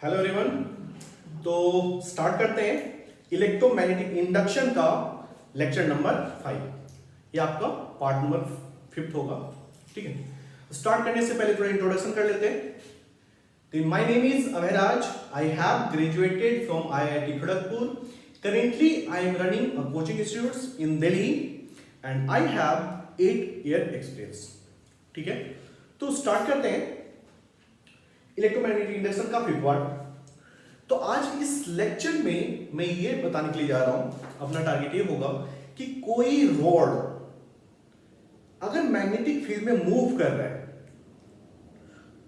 Hello everyone. तो start करते हैं इलेक्ट्रोमैग्नेटिक इंडक्शन का लेक्चर नंबर 5। ये आपका पार्ट नंबर 5 होगा। ठीक है, स्टार्ट करने से पहले थोड़ा इंट्रोडक्शन कर लेते हैं। My name is Abhayraj. I have graduated from IIT Kharagpur. Currently I am running a coaching institute in Delhi and I have 8 year experience. ठीक है, तो स्टार्ट करते हैं इलेक्ट्रोमैग्नेटिक इंडक्शन का 5th पार्ट। तो आज इस लेक्चर में मैं ये बताने के लिए जा रहा हूं, अपना टारगेट ये होगा कि कोई रॉड अगर मैग्नेटिक फील्ड में मूव कर रहा है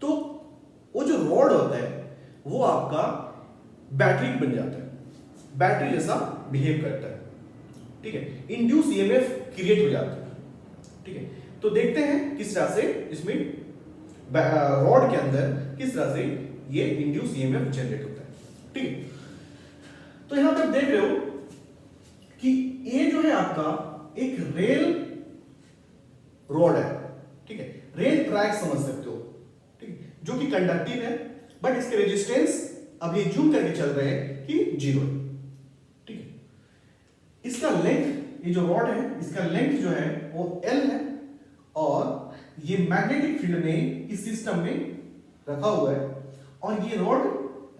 तो वो जो रॉड होता है वो आपका बैटरी बन जाता है, बैटरी जैसा बिहेव करता है। ठीक है, इंड्यूस ईएमएफ क्रिएट हो जाता है। ठीक है, तो देखते हैं किस तरह से इसमें रॉड के अंदर किस तरह से ये इंड्यूस ईएमएफ जनरेट होता है। ठीक है, तो यहां पर देख रहे हो कि ये जो है आपका एक रेल रॉड है। ठीक है, रेल ट्रैक समझ सकते हो। ठीक है, जो कि कंडक्टिव है बट इसके रेजिस्टेंस अभी जूम करके चल रहे हैं कि 0 है। ठीक है, इसका लेंथ, ये जो रॉड है इसका लेंथ जो है वो L है और ये मैग्नेटिक फील्ड में इस सिस्टम में रखा हुआ है और ये रॉड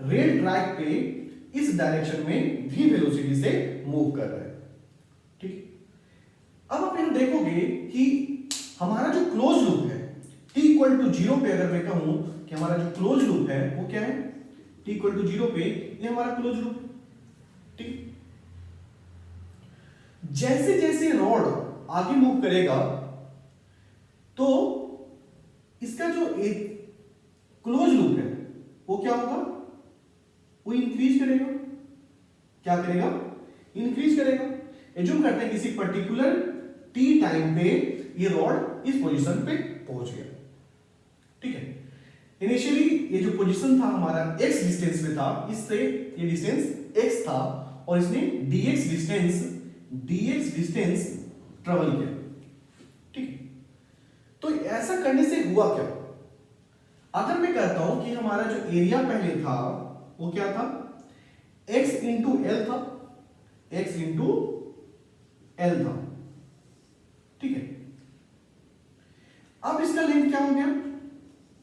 रेल ट्रैक पे इस डायरेक्शन में v वेलोसिटी से मूव कर रहा है। ठीक, अब आप यहां देखोगे कि हमारा जो क्लोज लूप है t इक्वल टू 0 पे, अगर मैं कहूं कि हमारा जो क्लोज लूप है वो क्या है, t इक्वल टू 0 पे ये हमारा क्लोज लूप है। ठीक, जैसे जैसे रॉड आगे मूव करेगा तो इसका जो एक क्लोज लूप है वो क्या होगा, वो इंक्रीज करेगा। क्या करेगा, इंक्रीज करेगा। एज्यूम करते हैं किसी पर्टिकुलर t टाइम पे ये रॉड इस पोजीशन पे पहुंच गया। ठीक है, इनिशियली ये जो पोजीशन था हमारा x डिस्टेंस में था, इससे ये डिस्टेंस x था और इसने dx डिस्टेंस ट्रेवल किया। ठीक है, तो ऐसा करने से हुआ क्या, अगर मैं कहता हूं कि हमारा जो एरिया पहले था वो क्या था, x इंटू एल था, x इंटू एल था। ठीक है, अब इसका लेंथ क्या हो गया,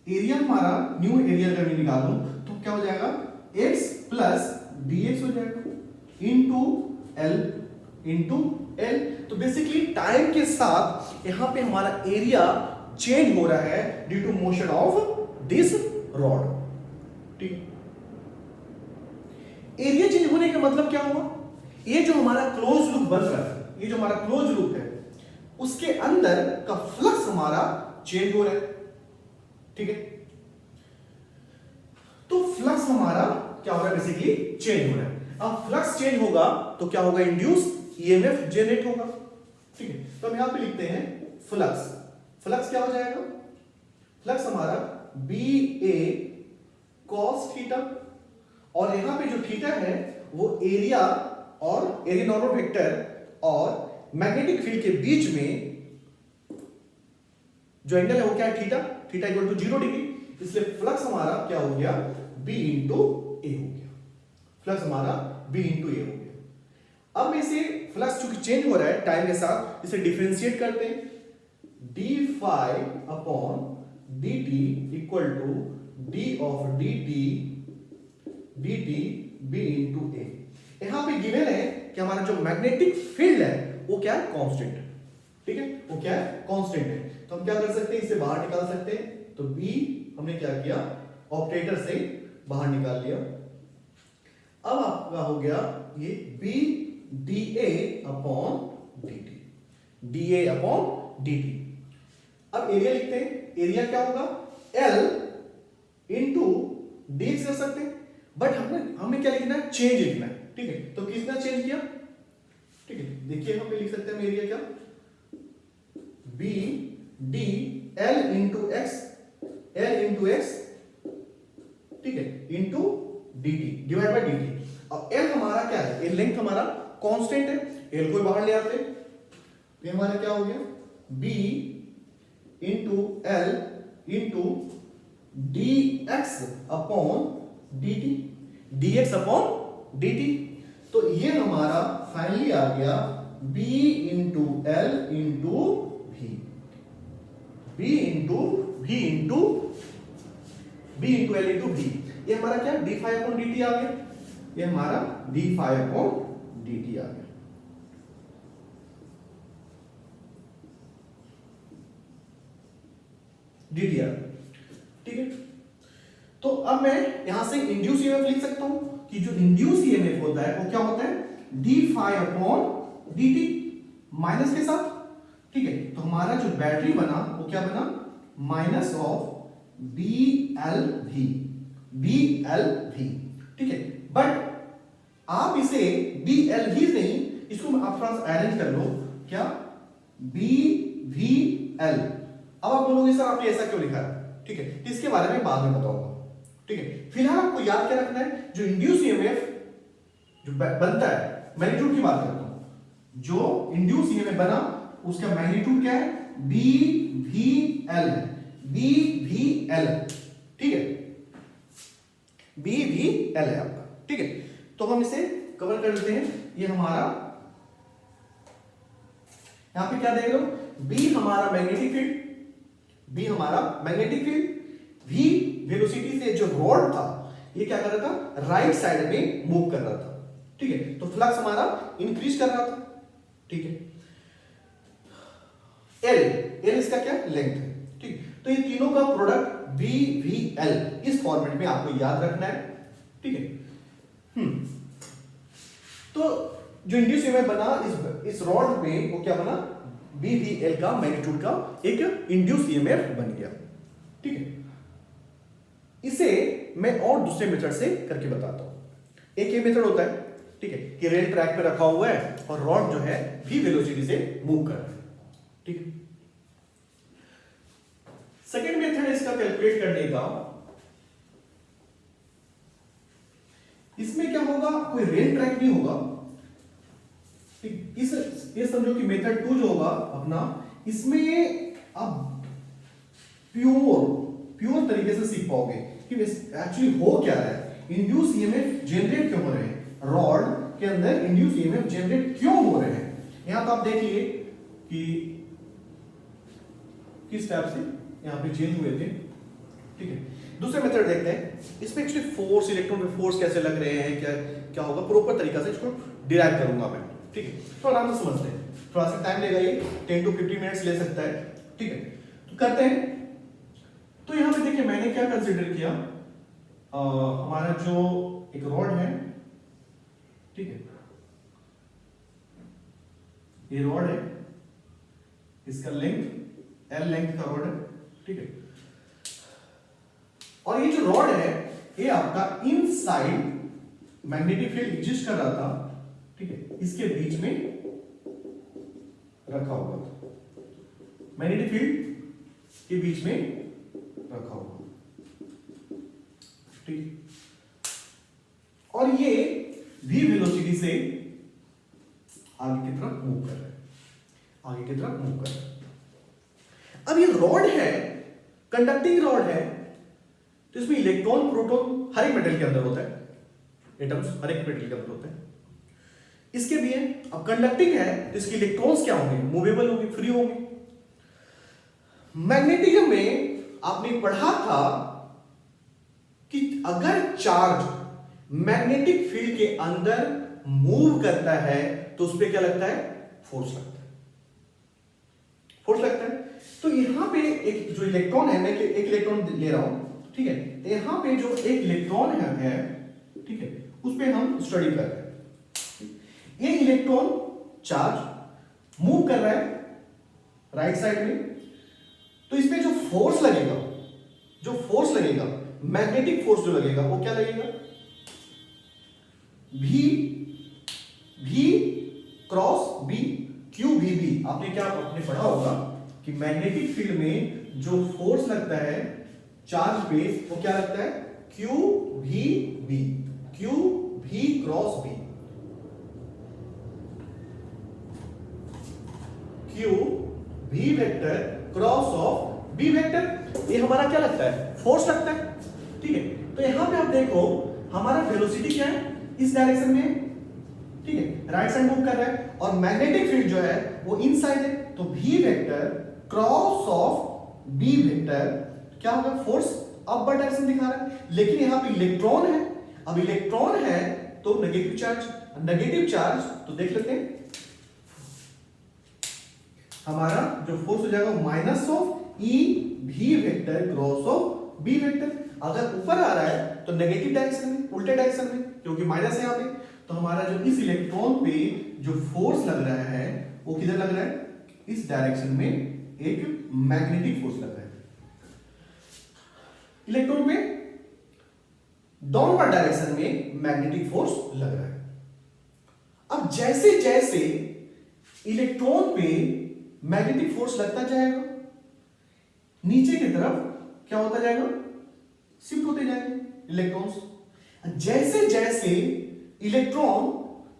एरिया हमारा न्यू एरिया अगर मैं निकालूं तो क्या हो जाएगा, x प्लस dx हो जाएगा इंटू एल। तो बेसिकली टाइम के साथ यहां पे हमारा एरिया चेंज हो रहा है due to motion of this rod. ठीक, एरिया चेंज होने का मतलब क्या हुआ, ये जो हमारा क्लोज लूप बन रहा है, ये जो हमारा क्लोज लूप है उसके अंदर का फ्लक्स हमारा चेंज हो रहा है। ठीक है, तो फ्लक्स हमारा क्या हो रहा है, बेसिकली चेंज हो रहा है। अब फ्लक्स चेंज होगा तो क्या होगा, इंड्यूस ईएमएफ जनरेट होगा। ठीक है, तो हम यहां पे लिखते हैं फ्लक्स क्या हो जाएगा, फ्लक्स हमारा बी ए कॉस थीटा और यहां पे जो थीटा है वो एरिया और एरिया नॉर्मल वेक्टर और मैग्नेटिक फील्ड के बीच में जो एंगल है वो क्या है, थीटा इक्वल टू 0 डिग्री। इसलिए फ्लक्स हमारा क्या हो गया, बी इंटू ए हो गया। फ्लक्स हमारा बी इंटू ए हो गया। अब इसे फ्लक्स चूंकि चेंज हो रहा है टाइम के साथ, इसे डिफरेंशिएट करते हैं, D phi upon D T equal to D of D T B into A. यहां पे गिवन है कि हमारा जो मैग्नेटिक फील्ड है वो क्या है, कांस्टेंट है। ठीक है, वो क्या है, कांस्टेंट है। तो हम क्या कर सकते हैं, इसे बाहर निकाल सकते हैं। तो बी हमने क्या किया, ऑपरेटर से बाहर निकाल लिया। अब आपका हो गया ये B D A upon D T, D A upon D T. अब एरिया लिखते हैं, एरिया क्या होगा, L इंटू dx कर सकते हैं बट हमें क्या लिखना है, चेंज लिखना है। ठीक है, तो किसने चेंज किया, ठीक है, देखिए हम लिख सकते हैं एरिया क्या, B D L into X, ठीक है, into D T divide by D T. अब एल हमारा क्या है, एल लेंथ हमारा कांस्टेंट है, एल को बाहर ले आते हैं, ये हमारा क्या हो गया, B into L into D X upon dt, dx upon dt। तो ये हमारा फाइनली आ गया b into L into v, b into L into v। ये हमारा क्या डी फाइव अपॉन dt आ गया, ये हमारा डी फाइव अपॉन dt आ गया। dt आ गया, ठीक है। तो अब मैं यहां से इंड्यूस ईएमएफ लिख सकता हूं कि जो इंड्यूस ईएमएफ होता है वो क्या होता है D phi upon dt minus के साथ, ठीक है। तो हमारा जो बैटरी बना वो क्या बना माइनस ऑफ BLV, ठीक है। बट आप इसे BLV नहीं, इसको आप थोड़ा सा अरेंज कर लो, क्या BVL। अब आप बोलोगे सर आपने ऐसा क्यों लिखा है, ठीक है, इसके बारे में बाद में बताऊंगा, ठीक है। फिलहाल आपको याद क्या रखना है, जो इंड्यूस ईएमएफ जो बनता है, मैग्नीट्यूड की बात करता हूं, जो इंड्यूस ईएमएफ बना उसका मैग्नीट्यूड क्या है BVL है, BVL, ठीक है, BVL है आपका, ठीक है। तो हम इसे कवर कर लेते हैं। ये हमारा यहां पे क्या देख रहे हो, B हमारा मैग्नेटिक फील्ड, B हमारा मैग्नेटिक फील्ड, V वेलोसिटी से जो रॉड था ये क्या कर रहा था राइट साइड में मूव कर रहा था, ठीक है। तो फ्लक्स हमारा इंक्रीज कर रहा था, ठीक है। L इसका क्या लेंथ है, ठीक। तो ये तीनों का प्रोडक्ट BVL इस फॉर्मेट में आपको याद रखना है, ठीक है। तो जो इंड्यूस ईएमएफ बना इस रॉड में वो क्या बना BVL का मैग्नीट्यूड का एक इंड्यूस ईएमएफ बन गया, ठीक है। इसे मैं और दूसरे मेथड से करके बताता हूं। एक ये मेथड होता है, ठीक है, कि रेल ट्रैक पे रखा हुआ है और रॉड जो है v वेलोसिटी से मूव कर रहा है, ठीक है। सेकेंड मेथड है इसका कैलकुलेट करने का। इसमें क्या होगा, कोई रेल ट्रैक नहीं होगा, ठीक। ये समझो कि मेथड 2 जो होगा अपना, इसमें आप प्योर तरीके से सीख पाओगे कि एक्चुअली हो क्या रहा है, इंड्यूस ईएमएफ जनरेट क्यों हो रहे हैं, रॉड के अंदर इंड्यूस ईएमएफ जनरेट क्यों हो रहे हैं। यहां तो आप देखिए कि किस टाइप से यहां पे चेंज हुए थे, ठीक है। दूसरे मेथड देखते हैं, इसमें एक्चुअली फोर्स, इलेक्ट्रॉन पे फोर्स कैसे लग रहे हैं, क्या क्या होगा, प्रॉपर तरीका से इसको डिराइव करूंगा मैं, ठीक है। तो आराम से समझते हैं, थोड़ा सा टाइम लेगा, ये 10 to 15 मिनट्स ले सकता है, ठीक है। तो करते हैं। तो यहां पे देखिए मैंने क्या कंसीडर किया, हमारा जो एक रॉड है, ठीक है, ये रॉड है, इसका लेंथ L लेंथ का रॉड है, ठीक है। और ये जो रॉड है ये आपका इनसाइड मैग्नेटिक फील्ड एग्जिस्ट कर रहा था, ठीक है, इसके बीच में रखा हुआ था, मैग्नेटिक फील्ड के बीच में रखा हुआ, ठीक। और ये v वेलोसिटी से आगे की तरफ मूव कर रहा है, आगे की तरफ मूव कर रहा है। अब ये रॉड है, कंडक्टिंग रॉड है, तो इसमें इलेक्ट्रॉन प्रोटॉन हर एक मेटल के अंदर होता है, एटम्स हर एक मेटल के अंदर होते हैं, इसके भी है। अब कंडक्टिंग है तो इसके इलेक्ट्रॉन्स क्या होंगे, मूवेबल होंगे, फ्री होंगे। मैग्नेटिज्म में आपने पढ़ा था कि अगर चार्ज मैग्नेटिक फील्ड के अंदर मूव करता है तो उस पर क्या लगता है, फोर्स लगता है, फोर्स लगता है। तो यहां पे एक जो इलेक्ट्रॉन है, मैं एक इलेक्ट्रॉन ले रहा हूं, ठीक है, तो यहां पे जो एक इलेक्ट्रॉन है, ठीक है, उस पे हम स्टडी कर रहे हैं। ये इलेक्ट्रॉन चार्ज मूव कर रहा है राइट साइड में, तो इस पे जो फोर्स लगेगा, मैग्नेटिक फोर्स जो लगेगा वो क्या लगेगा, V क्रॉस B, QVB। आपने क्या आपने पढ़ा होगा कि मैग्नेटिक फील्ड में जो फोर्स लगता है चार्ज पे वो क्या लगता है, QVB, QV cross B, QV vector cross of B vector, ये हमारा क्या लगता है, फोर्स लगता है, ठीक है। तो तो यहां पे आप देखो हमारा वेलोसिटी क्या है, इस डायरेक्शन में, ठीक है, राइट साइड मूव कर रहा है, और मैग्नेटिक फील्ड जो है वो इनसाइड है, तो v vector cross of b vector क्या होगा, फोर्स अपवर्ड डायरेक्शन दिखा रहा है। लेकिन यहां पे इलेक्ट्रॉन है, अब इलेक्ट्रॉन है तो नेगेटिव चार्ज, नेगेटिव चार्ज तो देख लेते हैं हमारा जो फोर्स हो जाएगा minus of E V vector cross of B vector. अगर ऊपर आ रहा है तो नेगेटिव डायरेक्शन में, उल्टे डायरेक्शन में, क्योंकि माइनस है यहां पे, तो हमारा जो इस इलेक्ट्रॉन पे जो फोर्स लग रहा है वो किधर लग रहा है, इस डायरेक्शन में एक मैग्नेटिक फोर्स लग रहा है। इलेक्ट्रॉन पे डाउनवर्ड डायरेक्शन में मैग्नेटिक फोर्स लग रहा है। अब जैसे जैसे इलेक्ट्रॉन पे मैग्नेटिक फोर्स लगता जाएगा, नीचे की तरफ क्या होता जाएगा, शिफ्ट होते जाएंगे इलेक्ट्रॉन्स। जैसे जैसे इलेक्ट्रॉन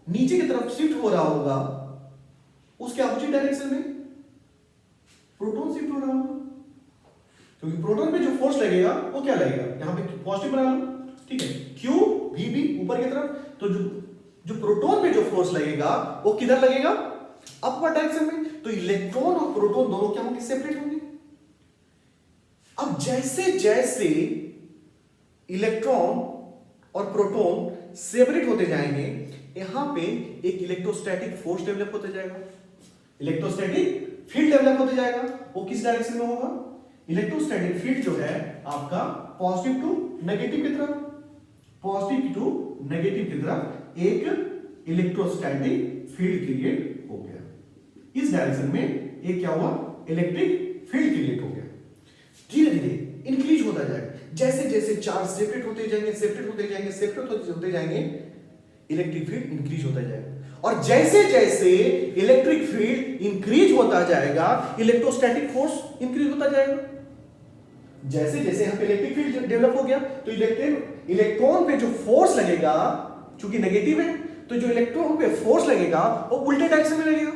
नीचे की तरफ शिफ्ट हो रहा होगा, उसके अपोजिट डायरेक्शन में प्रोटॉन शिफ्ट हो रहा होगा, क्योंकि प्रोटॉन पे जो फोर्स लगेगा वो क्या लगेगा, यहां पे पॉजिटिव बना लो, ठीक है, क्यू वी बी ऊपर की तरफ, तो जो प्रोटॉन पे जो फोर्स लगेगा वो किधर लगेगा, अपवर्ड डायरेक्शन में। तो इलेक्ट्रॉन और प्रोटॉन दोनों क्या होंगे, सेपरेट होंगे। अब जैसे जैसे इलेक्ट्रॉन और प्रोटॉन सेपरेट होते जाएंगे, यहां पे एक इलेक्ट्रोस्टैटिक फोर्स डेवलप होते जाएगा, इलेक्ट्रोस्टैटिक फील्ड डेवलप होते जाएगा। वो किस डायरेक्शन में होगा, इलेक्ट्रोस्टैटिक फील्ड जो है आपका पॉजिटिव टू नेगेटिव की तरफ, पॉजिटिव टू नेगेटिव की तरफ एक इलेक्ट्रोस्टैटिक फील्ड क्रिएट हो गया। इस डायरेक्शन में एक क्या हुआ, इलेक्ट्रिक फील्ड क्रिएट हो गया। धीरे धीरे इंक्रीज होता जाएगा, जैसे जैसे चार्ज सेपरेट होते जाएंगे, सेपरेट होते जाएंगे, सेपरेट होते जाएंगे, इलेक्ट्रिक फील्ड इंक्रीज होता जाएगा। और जैसे जैसे इलेक्ट्रिक फील्ड इंक्रीज होता जाएगा, इलेक्ट्रोस्टैटिक फोर्स इंक्रीज होता जाएगा। जैसे जैसे यहां पे इलेक्ट्रिक फील्ड डेवलप हो गया, तो इलेक्ट्रॉन पे जो फोर्स लगेगा, चूंकि नेगेटिव है, तो जो इलेक्ट्रॉन पे फोर्स लगेगा वो उल्टे डायरेक्शन में लगेगा।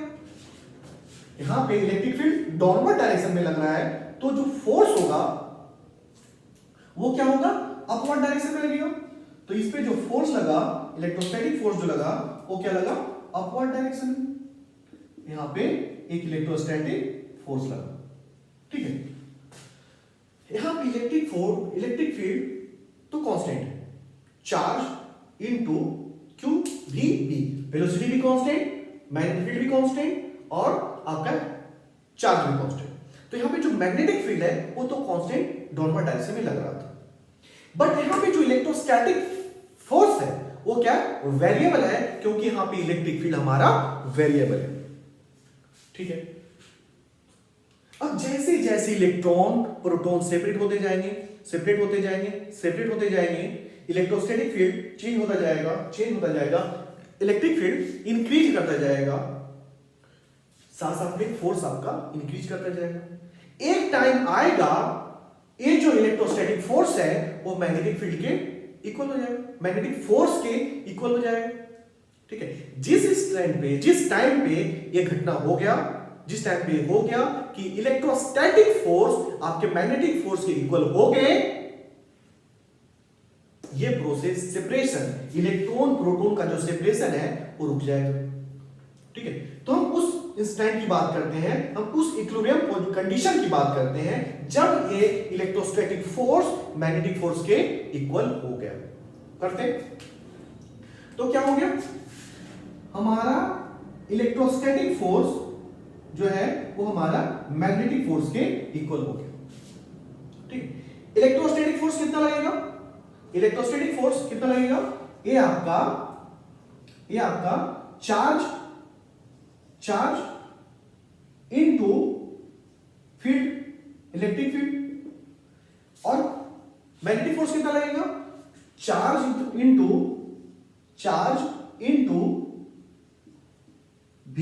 यहां पे इलेक्ट्रिक फील्ड डाउनवर्ड डायरेक्शन में लग रहा है, तो जो फोर्स होगा वो क्या होगा, अपवर्ड डायरेक्शन में लगेगा। तो इस पे जो फोर्स लगा, इलेक्ट्रोस्टैटिक फोर्स जो लगा, वो क्या लगा, अपवर्ड डायरेक्शन में। यहां पे एक इलेक्ट्रोस्टैटिक फोर्स लगा, ठीक है। यहां पे इलेक्ट्रिक फील्ड तो कांस्टेंट है, charge into Q V B, velocity भी कांस्टेंट, मैग्नेटिक फील्ड भी कांस्टेंट, और आपका चार्ज भी कांस्टेंट। तो यहां पे जो मैग्नेटिक फील्ड है वो तो कांस्टेंट डाउनवर्ड डायरेक्शन में लग रहा था, बट यहां पे जो इलेक्ट्रोस्टैटिक फोर्स है वो क्या, वेरिएबल है, क्योंकि यहां पे इलेक्ट्रिक फील्ड हमारा वेरिएबल है, ठीक है। अब जैसे जैसे इलेक्ट्रॉन प्रोटॉन सेपरेट होते जाएंगे, सेपरेट होते जाएंगे, सेपरेट होते जाएंगे, इलेक्ट्रोस्टैटिक फील्ड चेंज होता जाएगा, चेंज होता जाएगा, इलेक्ट्रिक फील्ड इंक्रीज करता जाएगा, साथ साथ में फोर्स आपका इंक्रीज करता जाएगा। एक टाइम आएगा ये जो इलेक्ट्रोस्टैटिक फोर्स है वो मैग्नेटिक फील्ड के इक्वल हो जाएगा, मैग्नेटिक फोर्स के इक्वल हो जाएगा, ठीक है। जिस टाइम पे ये घटना हो गया, जिस टाइम पे हो गया कि इलेक्ट्रोस्टैटिक फोर्स आपके मैग्नेटिक फोर्स के इक्वल हो गए, ये प्रोसेस सेपरेशन, इलेक्ट्रॉन प्रोटॉन का जो सेपरेशन है वो रुक जाएगा, ठीक है। तो हम उस इंस्टेंट की बात करते हैं, हम उस इक्विलिब्रियम कंडीशन की बात करते हैं जब ये इलेक्ट्रोस्टैटिक फोर्स मैग्नेटिक फोर्स के इक्वल हो गया। करते तो क्या हो गया, हमारा इलेक्ट्रोस्टैटिक फोर्स जो है वो हमारा मैग्नेटिक फोर्स के इक्वल हो गया, ठीक है। इलेक्ट्रोस्टैटिक फोर्स कितना लगेगा, इलेक्ट्रोस्टैटिक फोर्स कितना लगेगा, ये आपका charge into field, electric field, और मैग्नेटिक फोर्स कितना लगेगा, charge into v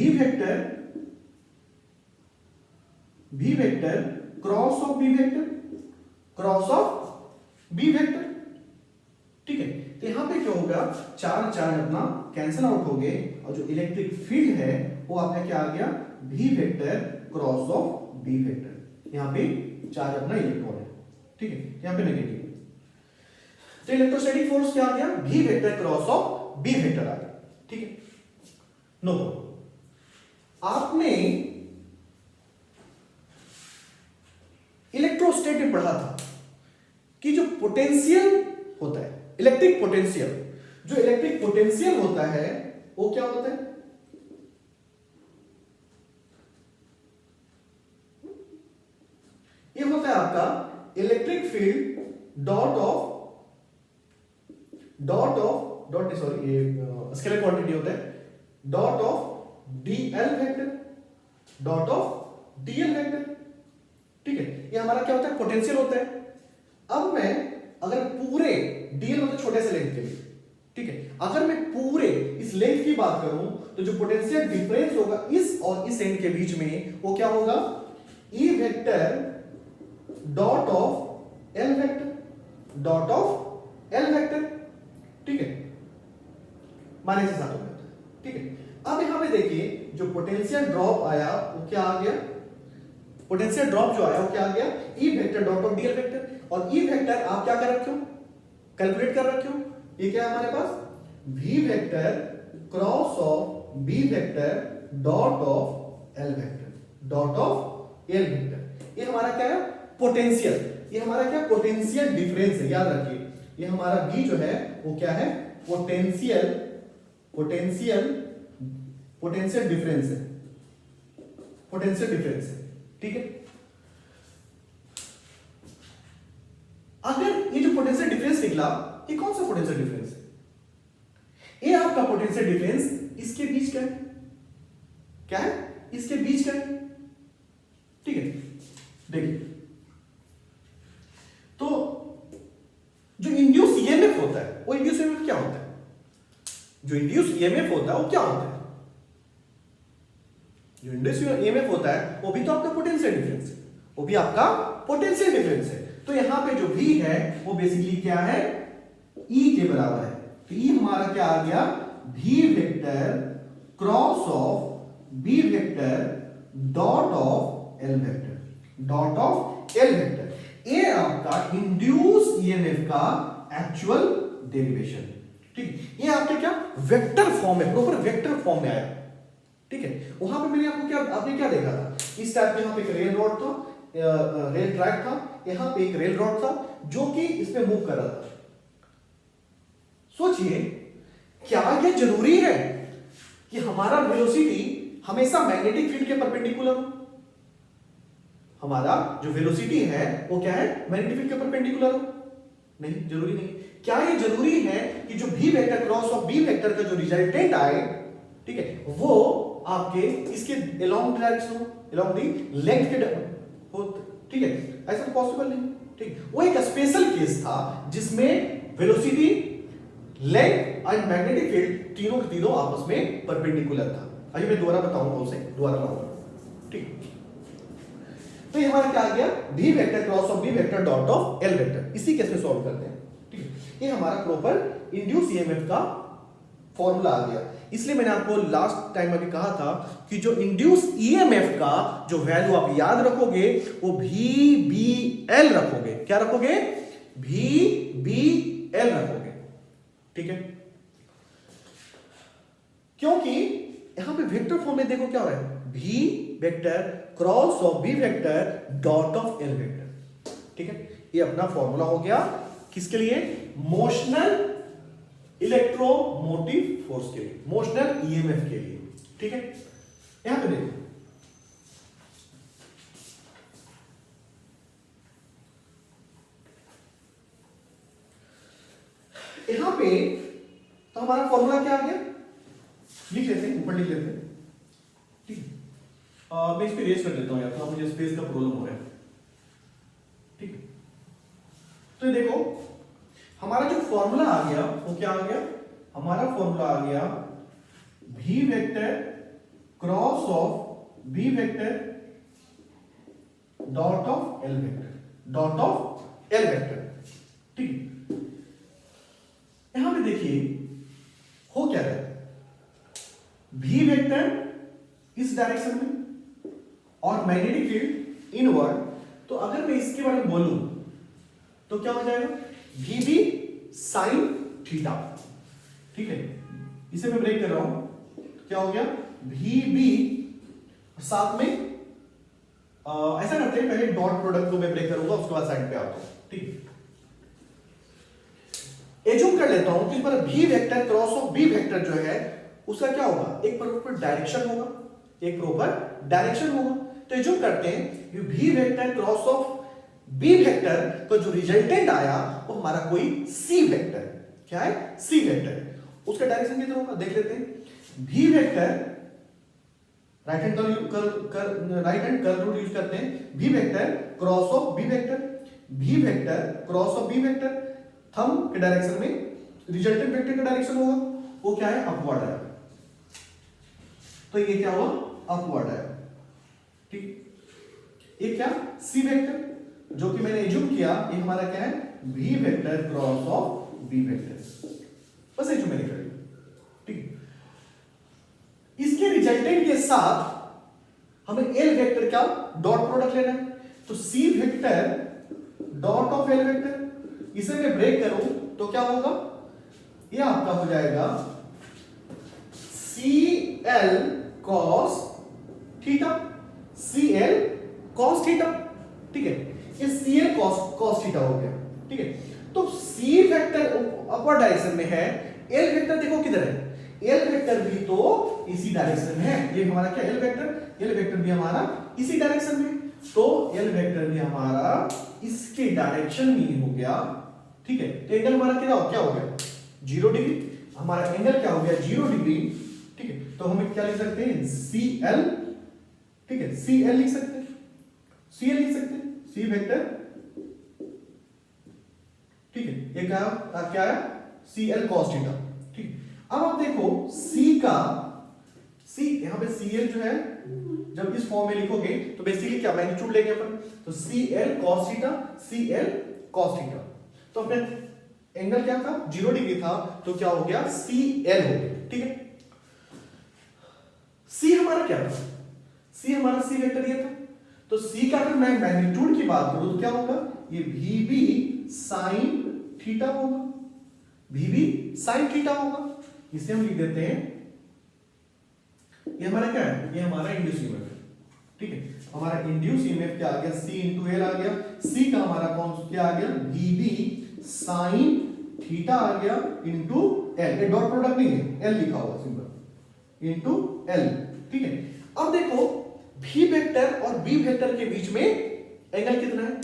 vector cross of b vector, ठीक है। तो यहां पे क्या होगा, चार्ज अपना कैंसिल आउट हो गए, और जो इलेक्ट्रिक फील्ड है वो आपका क्या आ गया, v vector cross of b vector. यहां पे चार्ज अपना इलेक्ट्रॉन है, ठीक है, यहां पे नेगेटिव। तो इलेक्ट्रोस्टैटिक फोर्स क्या आ गया, भी vector cross of B vector आ गया। ठीक है, नो आपने इलेक्ट्रोस्टैट में पढ़ा था कि जो पोटेंशियल होता है, इलेक्ट्रिक पोटेंशियल, जो इलेक्ट्रिक पोटेंशियल होता है वो क्या होता है, ये होता है आपका इलेक्ट्रिक फील्ड डॉट सॉरी ये स्केलर क्वांटिटी होता है, dot of DL vector, dot of DL vector. ठीक है, ये हमारा क्या होता है, पोटेंशियल होता है। अब मैं अगर पूरे डीएल मतलब छोटे से लेंथ के लिए, ठीक है, अगर मैं पूरे इस लेंथ की बात करूं तो जो पोटेंशियल डिफरेंस होगा इस और इस एंड के बीच में वो क्या होगा, E vector dot of L vector, dot of L vector. ठीक है, माने से साथ हो गया। ठीक है, अब यहां पे देखिए जो पोटेंशियल ड्रॉप आया वो क्या आ गया, पोटेंशियल ड्रॉप जो आया वो क्या आ गया, E vector dot of DL vector. और ई वेक्टर आप क्या कर रखे हो, कैलकुलेट कर रखे हो, ये क्या है हमारे पास, v vector cross of b vector dot of l vector, dot of l vector. ये हमारा क्या है, पोटेंशियल, ये हमारा क्या, पोटेंशियल डिफरेंस है, याद रखिए ये हमारा v जो है वो क्या है, पोटेंशियल डिफरेंस है, पोटेंशियल डिफरेंस है। ठीक है, अगर ये जो पोटेंशियल डिफरेंस निकला, ये कौन सा पोटेंशियल डिफरेंस है, ये आपका पोटेंशियल डिफरेंस इसके बीच का है, क्या है, इसके बीच का है। ठीक है, देखिए तो जो इंड्यूस ईएमएफ होता है वो इंड्यूस ईएमएफ क्या होता है, जो इंड्यूस ईएमएफ होता है वो क्या होता है, जो इंड्यूस ईएमएफ होता है वो भी तो आपका पोटेंशियल डिफरेंस है, वो भी आपका पोटेंशियल डिफरेंस है। तो यहां पे जो V है वो बेसिकली क्या है, E के बराबर है। तो E हमारा क्या आ गया, V vector cross of B vector dot of L vector, dot of L vector. ये आपका इंड्यूस ईएमएफ का एक्चुअल डेरिवेशन। ठीक, ये आपके क्या वेक्टर फॉर्म है, प्रॉपर वेक्टर फॉर्म में आया। ठीक है, वहां पे मैंने आपको क्या, आपने क्या देखा था, इस टाइप में यहां पे एक रेल रोड था, रेल ट्रैक था, यहां पे एक रेल रॉड था जो कि इसमें मूव कर रहा था। सोचिए क्या ये जरूरी है कि हमारा वेलोसिटी हमेशा मैग्नेटिक फील्ड के परपेंडिकुलर हो, हमारा जो वेलोसिटी है वो क्या है, मैग्नेटिक फील्ड के परपेंडिकुलर हो, नहीं जरूरी नहीं। क्या ये जरूरी है कि जो v vector cross of b vector का जो रिजल्टेंट आए, ठीक है, वो आपके इसके अलोंग डायरेक्शन हो, अलोंग दी लेंथ के हो। ठीक है, ऐसा तो पॉसिबल नहीं। ठीक, वो एक स्पेशल केस था जिसमें वेलोसिटी, लेंथ और मैग्नेटिक फील्ड तीनों के तीनों आपस में परपेंडिकुलर था। अभी मैं दोबारा बताऊंगा उसे, दोबारा बताऊंगा। ठीक, तो ये हमारा क्या आ गया, v vector cross of b vector dot of l vector. इसी केस में सॉल्व करते हैं। ठीक है, ये हमारा प्रॉपर इंड्यूस ईएमएफ का फॉर्मूला आ गया। इसलिए मैंने आपको लास्ट टाइम अभी कहा था कि जो इंड्यूस ईएमएफ का जो वैल्यू आप याद रखोगे वो VBL रखोगे। क्या रखोगे, VBL रखोगे। ठीक है, क्योंकि यहां पे वेक्टर फॉर्म में देखो क्या हो रहा है, V vector cross of B vector dot of L vector. ठीक है, ये अपना फॉर्मूला हो गया किसके लिए, मोशनल इलेक्ट्रोमोटिव फोर्स के लिए, मोशनल ईएमएफ के लिए। ठीक है, यहां पे देखो यहां पे तो हमारा फॉर्मूला क्या आ गया, लिख लेते हैं, ऊपर लिख लेते हैं। ठीक है, मैं इस पे रेस कर देता हूं यार, तो मुझे स्पेस का प्रॉब्लम हो रहा है। ठीक है, तो देखो हमारा जो फॉर्मूला आ गया वो क्या आ गया, हमारा फॉर्मूला आ गया v vector cross of b vector dot of l vector, dot of l vector. ठीक, यहां पे देखिए हो क्या रहा है, v वेक्टर इस डायरेक्शन में और मैग्नेटिक फील्ड इनवर्ड। तो अगर मैं इसके बारे में बोलूं तो क्या हो जाएगा, VB साइन थीटा, ठीक है। इसे मैं ब्रेक कर रहा हूं, क्या हो गया भी बी, साथ में ऐसा करते हैं पहले डॉट प्रोडक्ट को मैं ब्रेक करूंगा, उसके बाद साइड पे आता हूं, ठीक है। एज्यूम कर लेता हूं कि इस पर V vector cross of B vector जो है उसका क्या होगा, एक प्रॉपर डायरेक्शन होगा, एक प्रॉपर डायरेक्शन होगा। तो एज्यूम करते हैं कि V vector cross of B vector का जो रिजल्टेंट आया वो हमारा कोई सी वेक्टर है। क्या है, सी वेक्टर है। उसका डायरेक्शन कितना होगा देख लेते हैं। भी vector right hand curve rule use करते हैं। भी vector cross of B vector, भी vector cross of B vector, thumb के डायरेक्शन में रिजल्टेंट वेक्टर का डायरेक्शन होगा वो क्या है, अपवर्ड है। तो ये क्या हुआ, अपवर्ड है, ठीक। ये क्या, सी वेक्टर जो कि मैंने एज्यूम किया ये हमारा क्या है, भी vector cross of B vector, बस एज्यूम मैंने कर लिया, ठीक। इसके रिजल्टेंट के साथ हमें एल वेक्टर का डॉट प्रोडक्ट लेना है। तो C vector dot of L vector, इसे मैं ब्रेक करूं तो क्या होगा, ये आपका हो जाएगा C L cos theta, C L cos theta, ठीक है। ये सी एल कॉस थीटा हो गया, ठीक है। तो सी वेक्टर अपर डायरेक्शन में है, एल वेक्टर देखो किधर है, एल वेक्टर भी तो इसी डायरेक्शन में है। ये हमारा क्या, एल वेक्टर भी हमारा इसी डायरेक्शन में, तो एल वेक्टर भी हमारा इसके डायरेक्शन में ही हो गया, ठीक है। तो एंगल हमारा क्या हो गया 0 डिग्री, हमारा एंगल क्या हो गया 0 डिग्री, ठीक है। तो हम क्या लिख सकते हैं, सी एल, ठीक है, सी एल लिख सकते हैं, सी एल लिख सकते हैं, सी वेक्टर, ठीक है। ये क्या है सी एल कॉस थीटा, ठीक। अब आप देखो सी का, सी यहां पे सी एल जो है जब इस फॉर्म में लिखोगे तो बेसिकली क्या मैग्नीट्यूड लेंगे अपन, तो C L cos theta, C L cos theta. तो अपने एंगल क्या था 0 डिग्री था, तो क्या हो गया सी एल हो गया, ठीक है। सी हमारा क्या था, सी हमारा सी वेक्टर ये था। तो सी का अगर मैं मैग्नीट्यूड की बात करूं तो क्या होगा, ये भी बी साइन थीटा होगा, भी बी साइन थीटा होगा। इसे हम लिख देते हैं, ये हमारा क्या है, ये हमारा इंड्यूस ईएमएफ है, ठीक है। हमारा इंड्यूस ईएमएफ क्या आ गया, सी इंटू एल आ गया। सी का हमारा कौन क्या आ गया, भी बी साइन थीटा आ गया इंटू एल, ये डॉट प्रोडक्ट नहीं है, एल लिखा हुआ सिंपल, इंटू एल, ठीक है। अब देखो भी वेक्टर और बी वेक्टर के बीच में एंगल कितना है,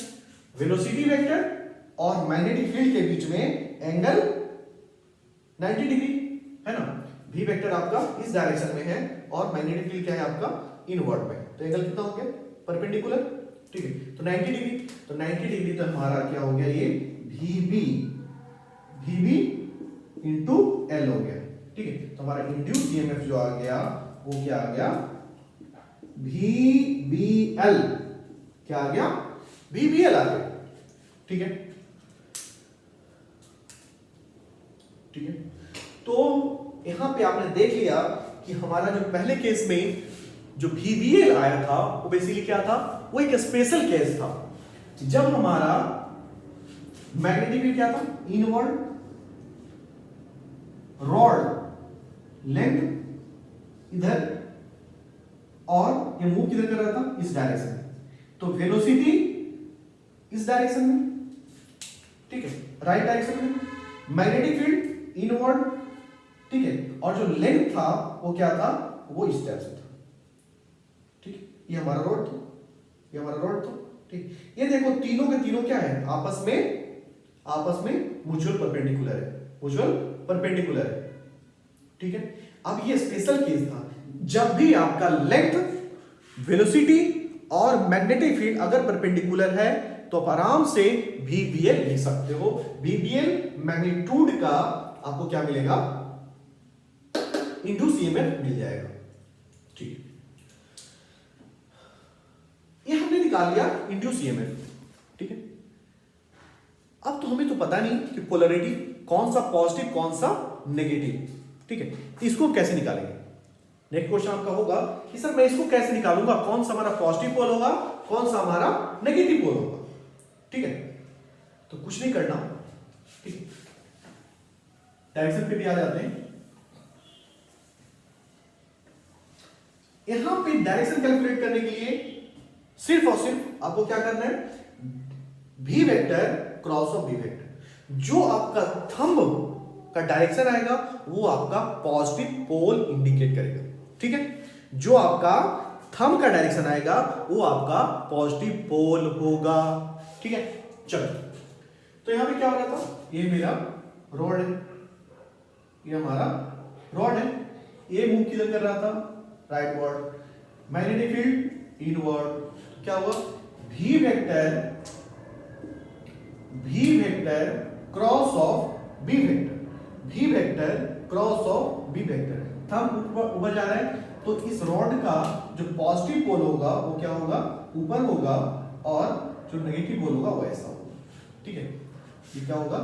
वेलोसिटी वेक्टर और मैग्नेटिक फील्ड के बीच में एंगल 90 डिग्री है ना। भी वेक्टर आपका इस डायरेक्शन में है और मैग्नेटिक फील्ड क्या है आपका इनवर्ड में, तो एंगल कितना हो गया परपेंडिकुलर, ठीक है। तो 90 डिग्री, तो 90 डिग्री तो हमारा क्या हो गया, ये भी बी इंटू एल हो गया, ठीक है। तो हमारा इंड्यूस ईएमएफ जो आ गया वो क्या आ गया, भी बी एल, क्या आ गया, भी बी एल आ गया, ठीक है, ठीक है। तो यहां पे आपने देख लिया कि हमारा जो पहले केस में जो VBL आया था वो बेसिकली क्या था, वो एक स्पेशल केस था जब हमारा मैग्नेटिक फील्ड क्या था, इनवर्ड रॉड लेंथ इधर और ये मूव किधर कर रहा था, इस डायरेक्शन में। तो वेलोसिटी इस डायरेक्शन में, ठीक है, राइट डायरेक्शन में, मैग्नेटिक फील्ड इनवर्ड, ठीक है, और जो लेंथ था वो क्या था, वो इस टाइप से था, ठीक। ये हमारा रॉड था, ये हमारा रॉड था, ठीक। ये देखो तीनों के तीनों क्या है, आपस में म्यूचुअल परपेंडिकुलर है, म्यूचुअल परपेंडिकुलर है, ठीक है। अब ये स्पेशल केस था जब भी आपका लेंथ, वेलोसिटी और मैग्नेटिक फील्ड अगर परपेंडिकुलर है तो आप आराम से VBL लिख सकते हो। VBL मैग्नीट्यूड का आपको क्या मिलेगा, इंड्यूस ईएमएफ मिल जाएगा, ठीक। ये हमने निकाल लिया इंड्यूस ईएमएफ, ठीक है। अब तो हमें तो पता नहीं कि पोलैरिटी कौन सा पॉजिटिव कौन सा नेगेटिव, ठीक है। इसको कैसे निकालेंगे, नेक्स्ट क्वेश्चन आपका होगा कि सर मैं इसको कैसे निकालूंगा, कौन सा हमारा पॉजिटिव पोल होगा, कौन सा हमारा नेगेटिव पोल होगा, ठीक है। तो कुछ नहीं करना, ठीक है। डायरेक्शन पे भी आ जाते हैं। यहां पे डायरेक्शन कैलकुलेट करने के लिए सिर्फ और सिर्फ आपको क्या करना है, v vector cross of v vector. जो आपका थंब का डायरेक्शन आएगा वो आपका पॉजिटिव पोल इंडिकेट करेगा, ठीक है। जो आपका थंब का डायरेक्शन आएगा वो आपका पॉजिटिव पोल होगा, ठीक है। चलो तो यहां पे क्या हो रहा था, ये मेरा रॉड है, ये हमारा रॉड है, ये मूव किधर कर रहा था, right word. Magnetic field inward, क्या हुआ, v vector cross of b vector, v vector cross of b vector. Thumb ऊपर जा रहा है तो इस रॉड का जो पॉजिटिव पोल होगा वो क्या होगा, ऊपर होगा, और जो नेगेटिव पोल होगा वो ऐसा होगा, ठीक है। ये क्या होगा,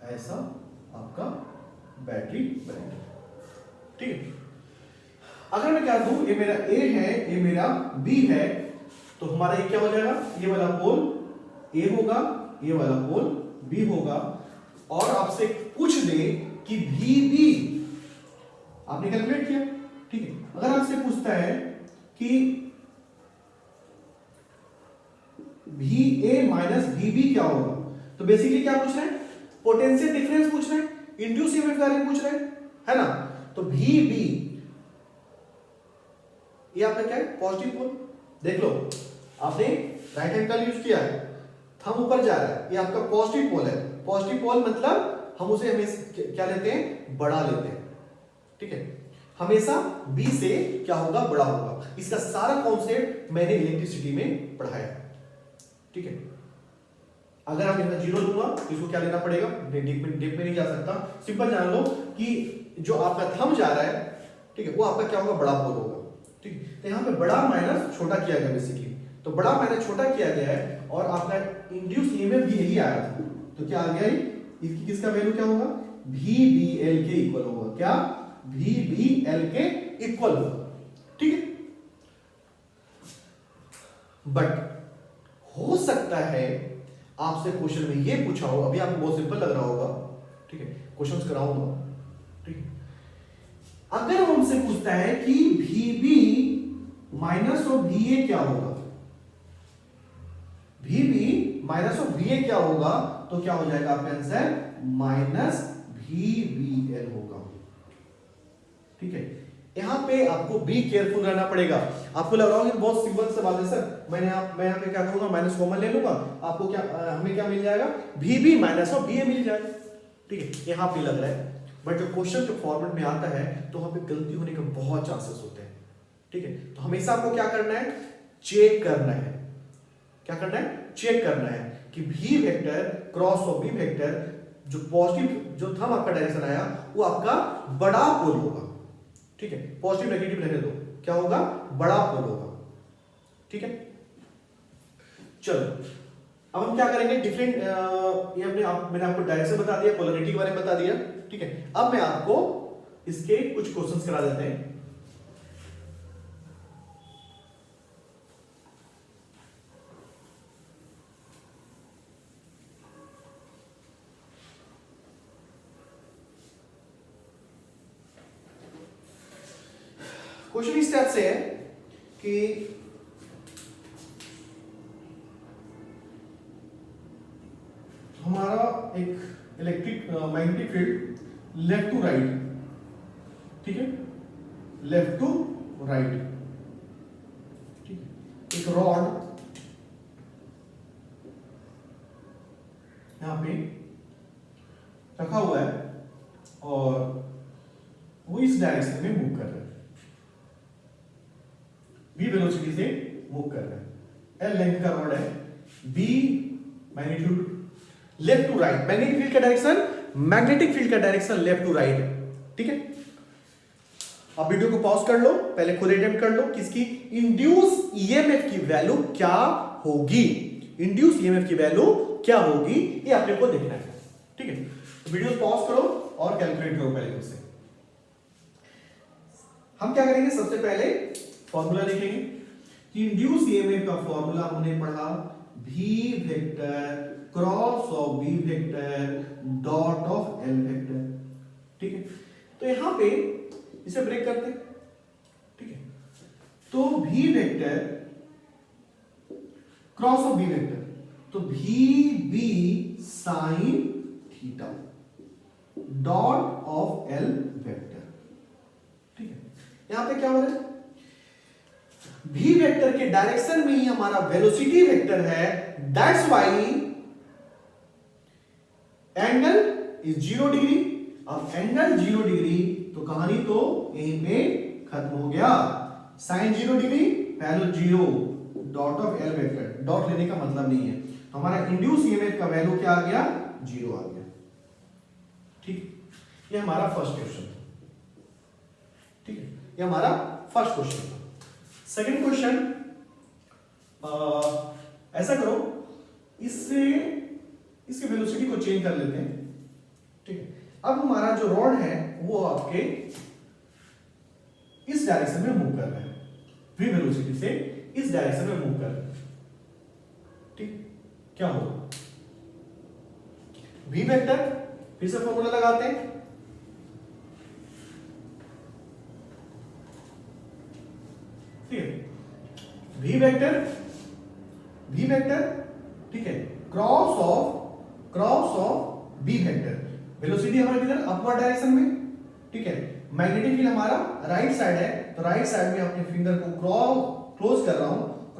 ऐसा आपका बैटरी बनेगा, ठीक है। अगर मैं क्या दूं, ये मेरा A है, ये मेरा B है, तो हमारा ये क्या हो जाएगा, ये वाला पोल A होगा, ये वाला पोल B होगा। और आपसे पूछ दे कि VB आपने कैलकुलेट किया, ठीक है। अगर आपसे पूछता है कि VA माइनस VB क्या होगा, तो बेसिकली क्या पूछ रहे हैं, पोटेंशियल डिफरेंस पूछ रहे हैं, इंड्यूस ईएमएफ का वैल्यू पूछ रहे हैं, है ना। तो VB ये आपका क्या है, पॉजिटिव पोल। देख लो आपने राइट हैंड का यूज किया है, थंब ऊपर जा रहा है, ये आपका पॉजिटिव पोल है। पॉजिटिव पोल मतलब हम उसे हमेशा क्या लेते हैं, बड़ा लेते हैं, ठीक है। हमेशा B से क्या होगा, बड़ा होगा। इसका सारा कॉन्सेप्ट मैंने इलेक्ट्रिसिटी में पढ़ाया, ठीक है। अगर आप यहां जीरो लूंगा तो इसको क्या लेना पड़ेगा, डीप में नहीं जा सकता। सिंपल जान लो कि जो आपका थंब जा रहा है, ठीक है, वो आपका क्या होगा, बड़ा पोल होगा, ठीक है। तो यहाँ पे बड़ा माइनस छोटा किया गया बेसिकली, तो बड़ा माइनस छोटा किया गया है, और आपका इंड्यूस ईएमएफ भी यही आया था। तो क्या आ गया, इसकी किसका वैल्यू क्या होगा, VBL के इक्वल होगा, क्या, VBL के इक्वल होगा, ठीक है। बट हो सकता है आपसे क्वेश्चन में ये पूछा हो, अभी आपको बहुत सिंपल लग रहा होगा, ठीक है, क्वेश्चंस कराऊंगा, ठीक है। अगर वो हमसे पूछता है कि VB माइनस ऑफ VA क्या होगा, VB माइनस ऑफ VA क्या होगा, तो क्या हो जाएगा आपका आंसर, माइनस VBL होगा, ठीक है। यहां पे आपको बी केयरफुल रहना पड़ेगा। आपको लग रहा होगा कि बहुत सिंपल सा बात है सर, मैं यहां पे क्या करूंगा, माइनस कॉमन ले लूंगा, आपको क्या हमें क्या मिल जाएगा, VB माइनस ऑफ VA मिल जाएगा, ठीक है। यहां पे लग रहा है, बट जो क्वेश्चन जो फॉर्मेट में आता है तो वहां पे गलती होने के बहुत चांसेस होते हैं, ठीक है। तो हमेशा आपको क्या करना है, चेक करना है, क्या करना है, चेक करना है कि V vector cross of B vector, जो पॉजिटिव जो थंब आपका डायरेक्शन आया वो आपका बड़ा पोल होगा, ठीक है। पॉजिटिव नेगेटिव रहने दो, क्या होगा, बड़ा पोल होगा, ठीक है। चलो अब हम क्या करेंगे, डिफरेंट ये मैंने आपको डायरेक्शन बता दिया, पोलैरिटी के बारे में बता दिया, ठीक है। अब मैं आपको इसके कुछ क्वेश्चंस करा देते हैं। क्वेश्चन इस टाइप से है कि हमारा एक electric magnetic field left to right, ठीक है, लेफ्ट टू राइट, ठीक है। एक रॉड यहां पे रखा हुआ है और वो इस डायरेक्शन में मूव कर रहा है, v वेलोसिटी से मूव कर रहा है। L लेंथ का रॉड है, b magnitude left to right, magnetic field का डायरेक्शन लेफ्ट टू राइट है, ठीक है। अब वीडियो को पॉज कर लो, पहले खुद अटेम्प्ट कर लो किसकी, इंड्यूस ईएमएफ की वैल्यू क्या होगी, इंड्यूस ईएमएफ की वैल्यू क्या होगी, ये आपने को देखना है, ठीक है। तो वीडियो पॉज करो और कैलकुलेट करो पहले उससे। हम क्या करेंगे, सबसे पहले फॉर्मूला लिखेंगे कि इंड्यूस ईएमएफ का फॉर्मूला हमने पढ़ा, V vector cross of B vector dot of L vector, ठीक है, तो यहां पे इसे ब्रेक करते हैं, ठीक है, तो v vector cross of b vector, तो v b sine theta dot of l vector, ठीक है। यहां पे क्या हो रहा है, v वेक्टर के डायरेक्शन में ही हमारा वेलोसिटी वेक्टर है, that's why angle is 0 degree. अब एंगल 0 डिग्री तो कहानी तो यहीं पे खत्म हो गया, sine 0 degree value 0 dot of L vector, dot लेने का मतलब नहीं है, तो हमारा इंड्यूस ईएमएफ का वैल्यू क्या आ गया, 0 आ गया, ठीक। ये हमारा फर्स्ट क्वेश्चन था, ठीक है, ये हमारा फर्स्ट क्वेश्चन था। सेकंड क्वेश्चन, ऐसा करो, इससे इसकी वेलोसिटी को चेंज कर लेते हैं, ठीक है। अब हमारा जो रॉड है वो आपके इस डायरेक्शन में मूव कर रहा है, v वेलोसिटी से इस डायरेक्शन में मूव कर रहा है, ठीक। क्या होगा, v वेक्टर, फिर से फॉर्मूला लगाते हैं, ठीक है, v वेक्टर, ठीक है, cross of b vector, velocity हमारा किधर, अपवर्ड डायरेक्शन में, ठीक है, मैग्नेटिक फील्ड हमारा राइट साइड है, तो राइट साइड में अपने फिंगर को क्रॉस कर रहा हूं, तो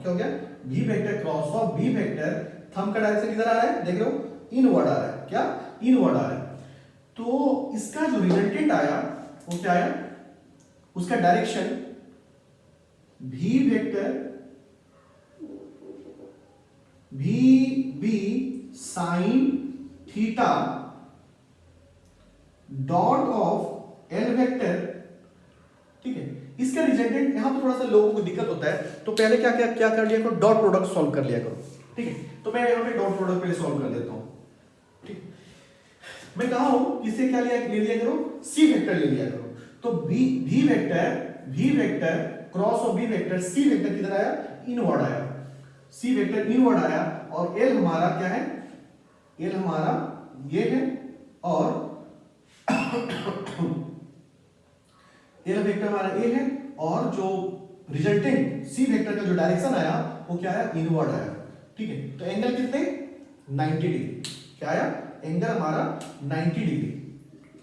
क्या हो गया, v vector cross of b vector, thumb का डायरेक्शन किधर आ रहा है, देख रहे हो, इनवर्ड आ रहा है, क्या, इनवर्ड आ रहा है, तो इसका जो रिजल्टेंट आया वो क्या आया, उसका direction v vector v sine theta dot of l vector, ठीक है। इसका रिजल्टेंट यहां पे थोड़ा सा लोगों को दिक्कत होता है, तो पहले क्या कर लिया करो, डॉट प्रोडक्ट सॉल्व कर लिया करो, ठीक है। तो मैं यहां पे डॉट प्रोडक्ट पहले सॉल्व कर देता हूं, ठीक। मैं कहा हूं इसे क्या ले लिया करो, c वेक्टर ले लिया करो, तो v vector cross of b vector, c vector किधर आया, इनवर्ड आया, c वेक्टर इनवर्ड आया, और l हमारा क्या है, l हमारा ये है, और l वेक्टर हमारा a है, और जो रिजल्टेंट c वेक्टर का जो डायरेक्शन आया वो क्या आया, इनवर्ड आया, ठीक है। तो एंगल कितने, 90 डिग्री, क्या आया, एंगल हमारा 90 डिग्री,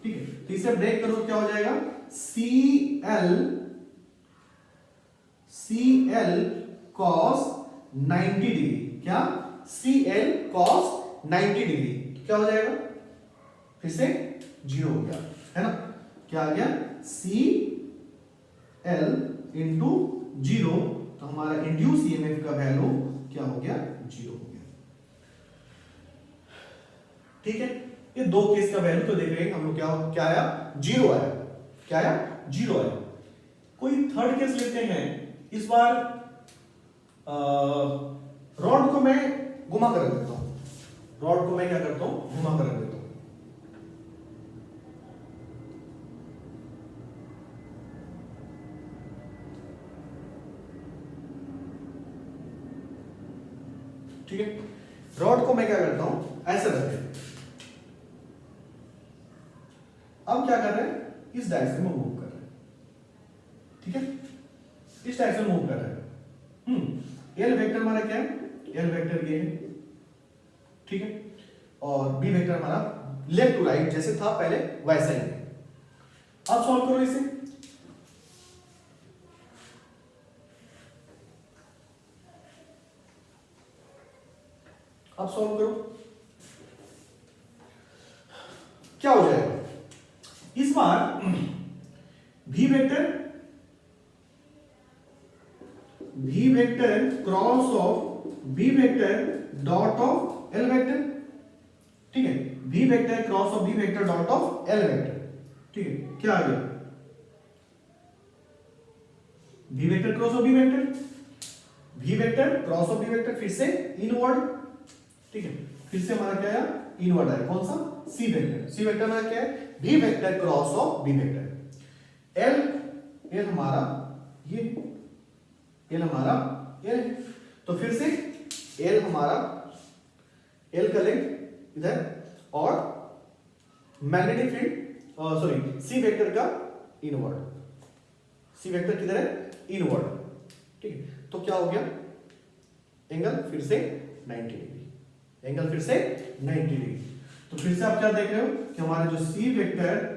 ठीक है। तो इसे ब्रेक करो, क्या हो जाएगा, CL cos 90 डिग्री, क्या, CL cos 90 डिग्री, तो क्या हो जाएगा, फिर से 0 हो गया, है ना, क्या आ गया, CL इंटू 0, तो हमारा इंड्यूस ईएमएफ का वैल्यू क्या हो गया, 0 हो गया, ठीक है। ये दो केस का वैल्यू तो देख रहे हैं हम लोग, क्या आया, 0 आया, क्या आया, 0 आया। कोई थर्ड केस लेते हैं, इस बार रॉड को मैं घुमा कर रख देता हूं, रॉड को मैं क्या करता हूं, घुमा कर रख देता हूं, ठीक है। रॉड को मैं क्या करता हूं, ऐसे रख देता हूं, अब क्या कर रहे हैं, इस डायरेक्शन में मूव कर रहे हैं, ठीक है, इस डायरेक्शन में मूव कर रहे हैं, एल वेक्टर हमारा क्या है, एल वेक्टर ये है, ठीक है, और बी वेक्टर हमारा लेफ्ट टू राइट जैसे था पहले वैसा ही है। अब सॉल्व करो इसे, अब सॉल्व करो, क्या हो जाएगा, इस बार v vector cross of b vector dot of l vector, ठीक है, v vector cross of b vector dot of l vector, ठीक है, क्या आ गया, v vector cross of b vector, v vector cross of b vector, फिर से inward, ठीक है, फिर से हमारा क्या आया, इनवर्ड आया, कौन सा, c वेक्टर, c वेक्टर हमारा क्या है, v vector cross of b vector, l हमारा ये, l हमारा l, तो फिर से l हमारा, l का लेंथ इधर, और magnetic field sorry C vector का इनवर्ड, सी वेक्टर किधर है, इनवर्ड, ठीक है। तो क्या हो गया, एंगल फिर से 90 डिग्री, एंगल फिर से 90 डिग्री। तो फिर से आप क्या देख रहे हो कि हमारा जो सी वेक्टर,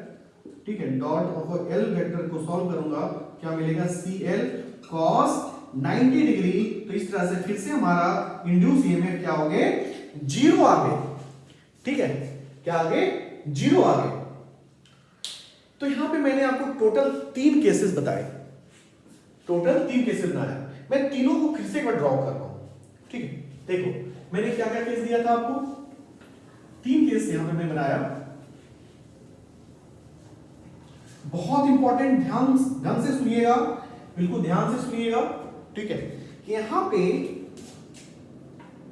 ठीक है, डॉट और एल वेक्टर को सॉल्व करूंगा, क्या मिलेगा, सी एल कॉस 90 डिग्री। तो इस तरह से फिर से हमारा इंड्यूस ईएमएफ क्या हो गए, जीरो आ गए, ठीक है, क्या आ गए, जीरो आ गए। तो यहां पे मैंने आपको टोटल 3 केसेस बताए, टोटल 3 केसेस बनाया। मैं तीनों को फिर से एक बार ड्रॉ कर रहा हूं, ठीक है। देखो मैंने क्या क्या केस दिया था आपको, 3 केस यहां पे मैं बनाया। बहुत इंपॉर्टेंट, ध्यान से सुनिएगा, बिल्कुल ध्यान से सुनिएगा, ठीक है। कि यहां पे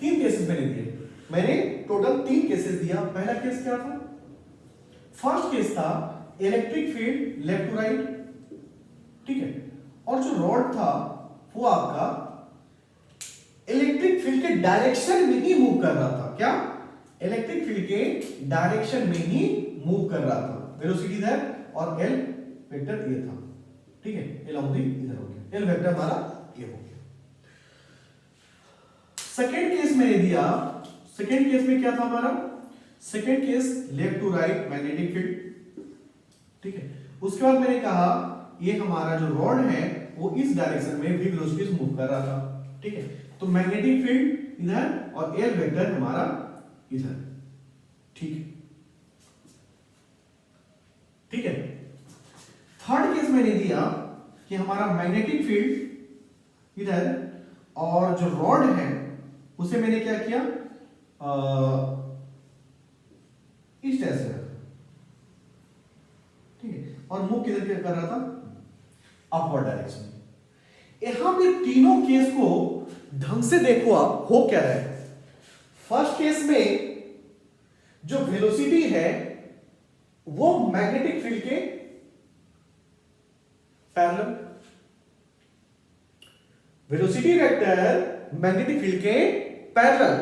3 केसेस मैंने दिए, मैंने टोटल 3 केसेस दिया। पहला केस क्या था, फर्स्ट केस था electric field left to right, ठीक है, और जो रॉड था वो आपका इलेक्ट्रिक फील्ड के डायरेक्शन में ही मूव कर रहा था। क्या, इलेक्ट्रिक फील्ड के डायरेक्शन में ही मूव कर रहा था। वेलोसिटी इधर और एल वेक्टर ये था, ठीक है, एल ऑफ दी इधर हो गया, एल वेक्टर हमारा ये हो गया। सेकेंड केस मैंने दिया, सेकेंड केस में क्या था हमारा, second case left to right magnetic field, ठीक है। उसके बाद मैंने कहा ये हमारा जो रॉड है वो इस डायरेक्शन में भी वेलोसिटी से मूव कर रहा था, ठीक है। तो मैग्नेटिक फील्ड इधर और एल वेक्टर हमारा इधर, ठीक है, ठीक है। थर्ड केस मैंने दिया कि हमारा मैग्नेटिक फील्ड इधर और जो रॉड है उसे मैंने क्या किया, इस तरह से, ठीक है, और मूव किधर कर रहा था, अपवर्ड डायरेक्शन में। यहां पे तीनों केस को ढंग से देखो आप, हो क्या रहा है। फर्स्ट केस में जो वेलोसिटी है वो मैग्नेटिक फील्ड के parallel, velocity vector magnetic field के पैरेलल।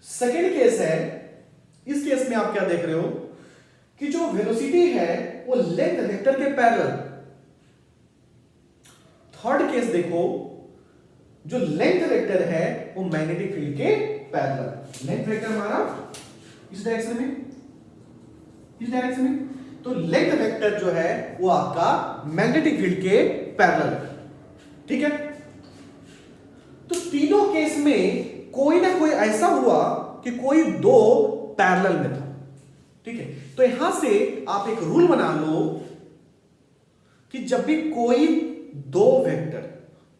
सेकेंड केस है, इस केस में आप क्या देख रहे हो कि जो वेलोसिटी है वो लेंथ वेक्टर के पैरेलल। थर्ड केस देखो, जो लेंथ वेक्टर है वो मैग्नेटिक फील्ड के पैरेलल। लेंथ वेक्टर हमारा इस डायरेक्शन में, इस डायरेक्शन में, तो लेंथ वेक्टर जो है वो आपका मैग्नेटिक फील्ड के पैरेलल, ठीक है। तो तीनों केस में कोई ना कोई ऐसा हुआ कि कोई दो पैरेलल में था, ठीक है। तो यहां से आप एक रूल बना लो कि जब भी कोई दो वेक्टर,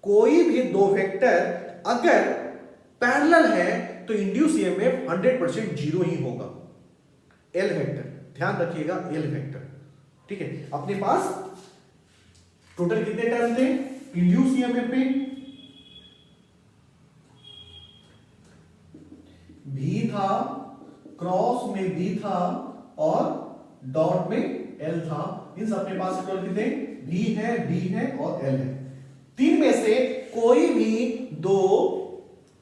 कोई भी दो वेक्टर अगर पैरेलल है तो इंड्यूस ईएमएफ 100% जीरो ही होगा। एल वेक्टर, ध्यान रखिएगा, एल वेक्टर, ठीक है। अपने पास टोटल कितने टर्म थे इंड्यूस ईएमएफ पे, भी था, क्रॉस में भी था और डॉट में एल था। इन सबके पास टोटल कितने, भी है, डी है और एल है। तीन में से कोई भी दो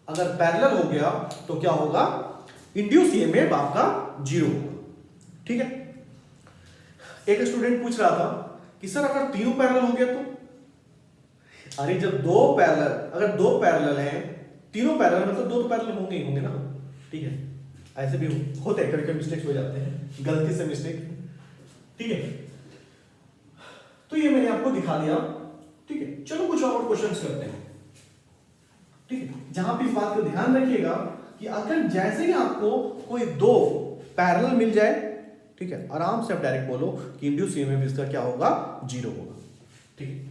अगर पैरेलल हो गया तो क्या होगा, इंड्यूस ईएमएफ आपका जीरो होगा, ठीक है। एक स्टूडेंट पूछ रहा था कि सर अगर तीनों पैरेलल हो गया तो, अरे जब दो पैरेलल, अगर दो पैरेलल हैं, तीनों पैरेलल मतलब दो तो पैरेलल होंगे ही होंगे ना, ठीक है। ऐसे भी होते हैं, कभी-कभी मिस्टेक्स हो जाते हैं, गलती से मिस्टेक, ठीक है। तो ये मैंने आपको दिखा दिया, ठीक है। चलो कुछ और क्वेश्चंस करते हैं, ठीक है, जहां पे इस बात को ध्यान रखिएगा कि अगर जैसे ही आपको कोई दो पैरेलल मिल जाए, ठीक है, आराम से आप डायरेक्ट बोलो कि इंड्यूस ईएमएफ इसका क्या होगा, जीरो होगा, ठीक है।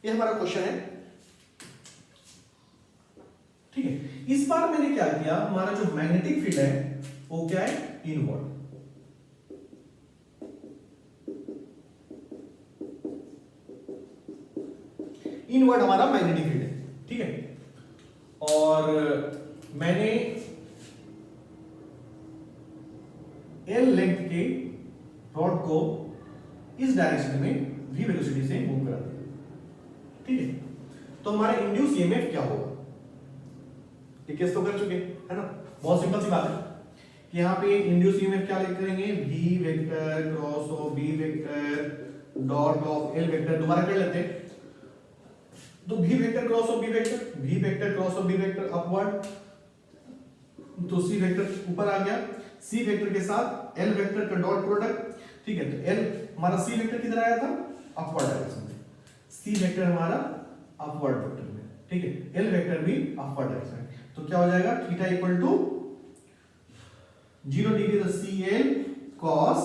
ये हमारा क्वेश्चन है, ठीक है। इस बार मैंने क्या किया, हमारा जो मैग्नेटिक फील्ड है वो क्या है, इनवर्ड, इनवर्ड हमारा मैग्नेटिक फील्ड है, ठीक है। और मैंने एल लेंथ के रॉड को इस डायरेक्शन में v वेलोसिटी से मूव करा दिया, ठीक है। तो हमारा इंड्यूस ईएमएफ क्या होगा, ये केस तो कर चुके है ना, बहुत सिंपल सी बात है कि यहाँ पे इंड्यूस ईएमएफ क्या लिख करेंगे, v vector cross of b vector dot of l vector, दोबारा कर लेते हैं। तो v vector cross of b vector, v vector cross of b vector upward, तो c वेक्टर ऊपर आ गया, c वेक्टर के साथ l वेक्टर का डॉट प्रोडक्ट, ठीक है। तो l हमारा c वेक्टर किधर आया था, अपवर्ड डायरेक्शन में, c वेक्टर हमारा अपवर्ड वेक्टर में, ठीक है। l वेक्टर भी अपवर्ड डायरेक्शन में, तो क्या हो जाएगा, थीटा इक्वल टू 0 डिग्री, तो CL cos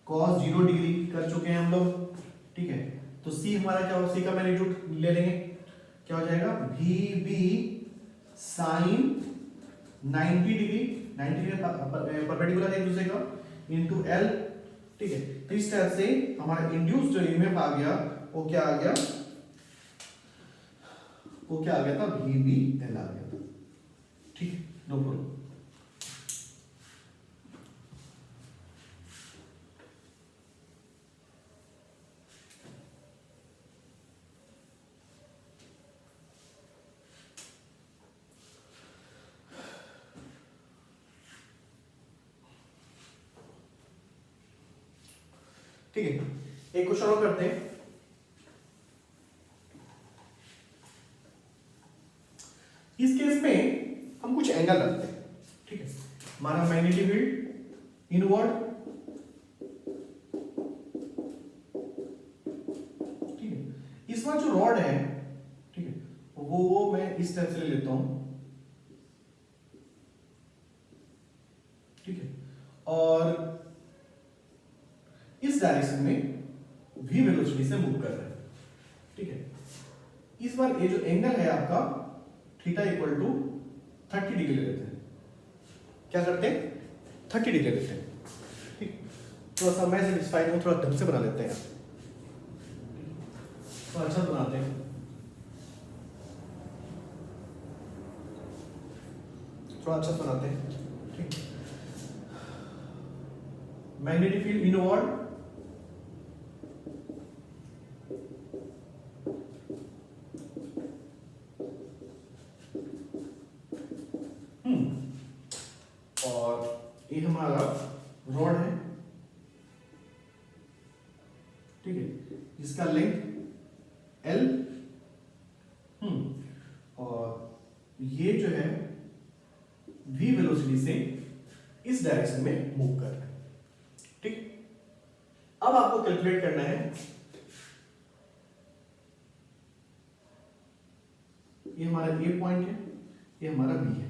0 डिग्री कर चुके हैं हम लोग, ठीक है। तो C हमारा क्या होगा, C का मैग्नीट्यूड ले लेंगे, क्या हो जाएगा, VB sin 90 degree, 90 degree perpendicular है एक दूसरे का, इनटू L, ठीक है। तो इस तरह से हमारा इंड्यूस्ड जो ईएमएफ आ गया वो क्या आ गया, वो क्या आ गया था, VBL आ गया था, ठीक है, नो प्रॉब्लम। ठीक है, एक क्वेश्चन और करते हैं। इस केस में हम कुछ एंगल रखते हैं, ठीक है। हमारा मैग्नेटिक फील्ड इनवर्ड, ठीक है। इस बार जो रॉड है, ठीक है, वो मैं इस तरह से ले लेता हूं, ठीक है, और इस डायरेक्शन में v वेलोसिटी से मूव कर रहा है, ठीक है। इस बार ये जो एंगल है आपका थीटा इक्वल टू 30 डिग्री ले लेते हैं, क्या करते हैं, 30 डिग्री लेते हैं, ठीक। थोड़ा सा मैं सेटिस्फाइड हूं, थोड़ा ढंग से बना लेते हैं, तो अच्छा बनाते हैं, थोड़ा अच्छा बनाते हैं, ठीक। मैग्नेटिक फील्ड इनवर्ड, और ये हमारा रॉड है, ठीक है, जिसका लेंथ L, और ये जो है v वेलोसिटी से इस डायरेक्शन में मूव कर रहा है, ठीक। अब आपको कैलकुलेट करना है, ये हमारा A पॉइंट है, ये हमारा B है,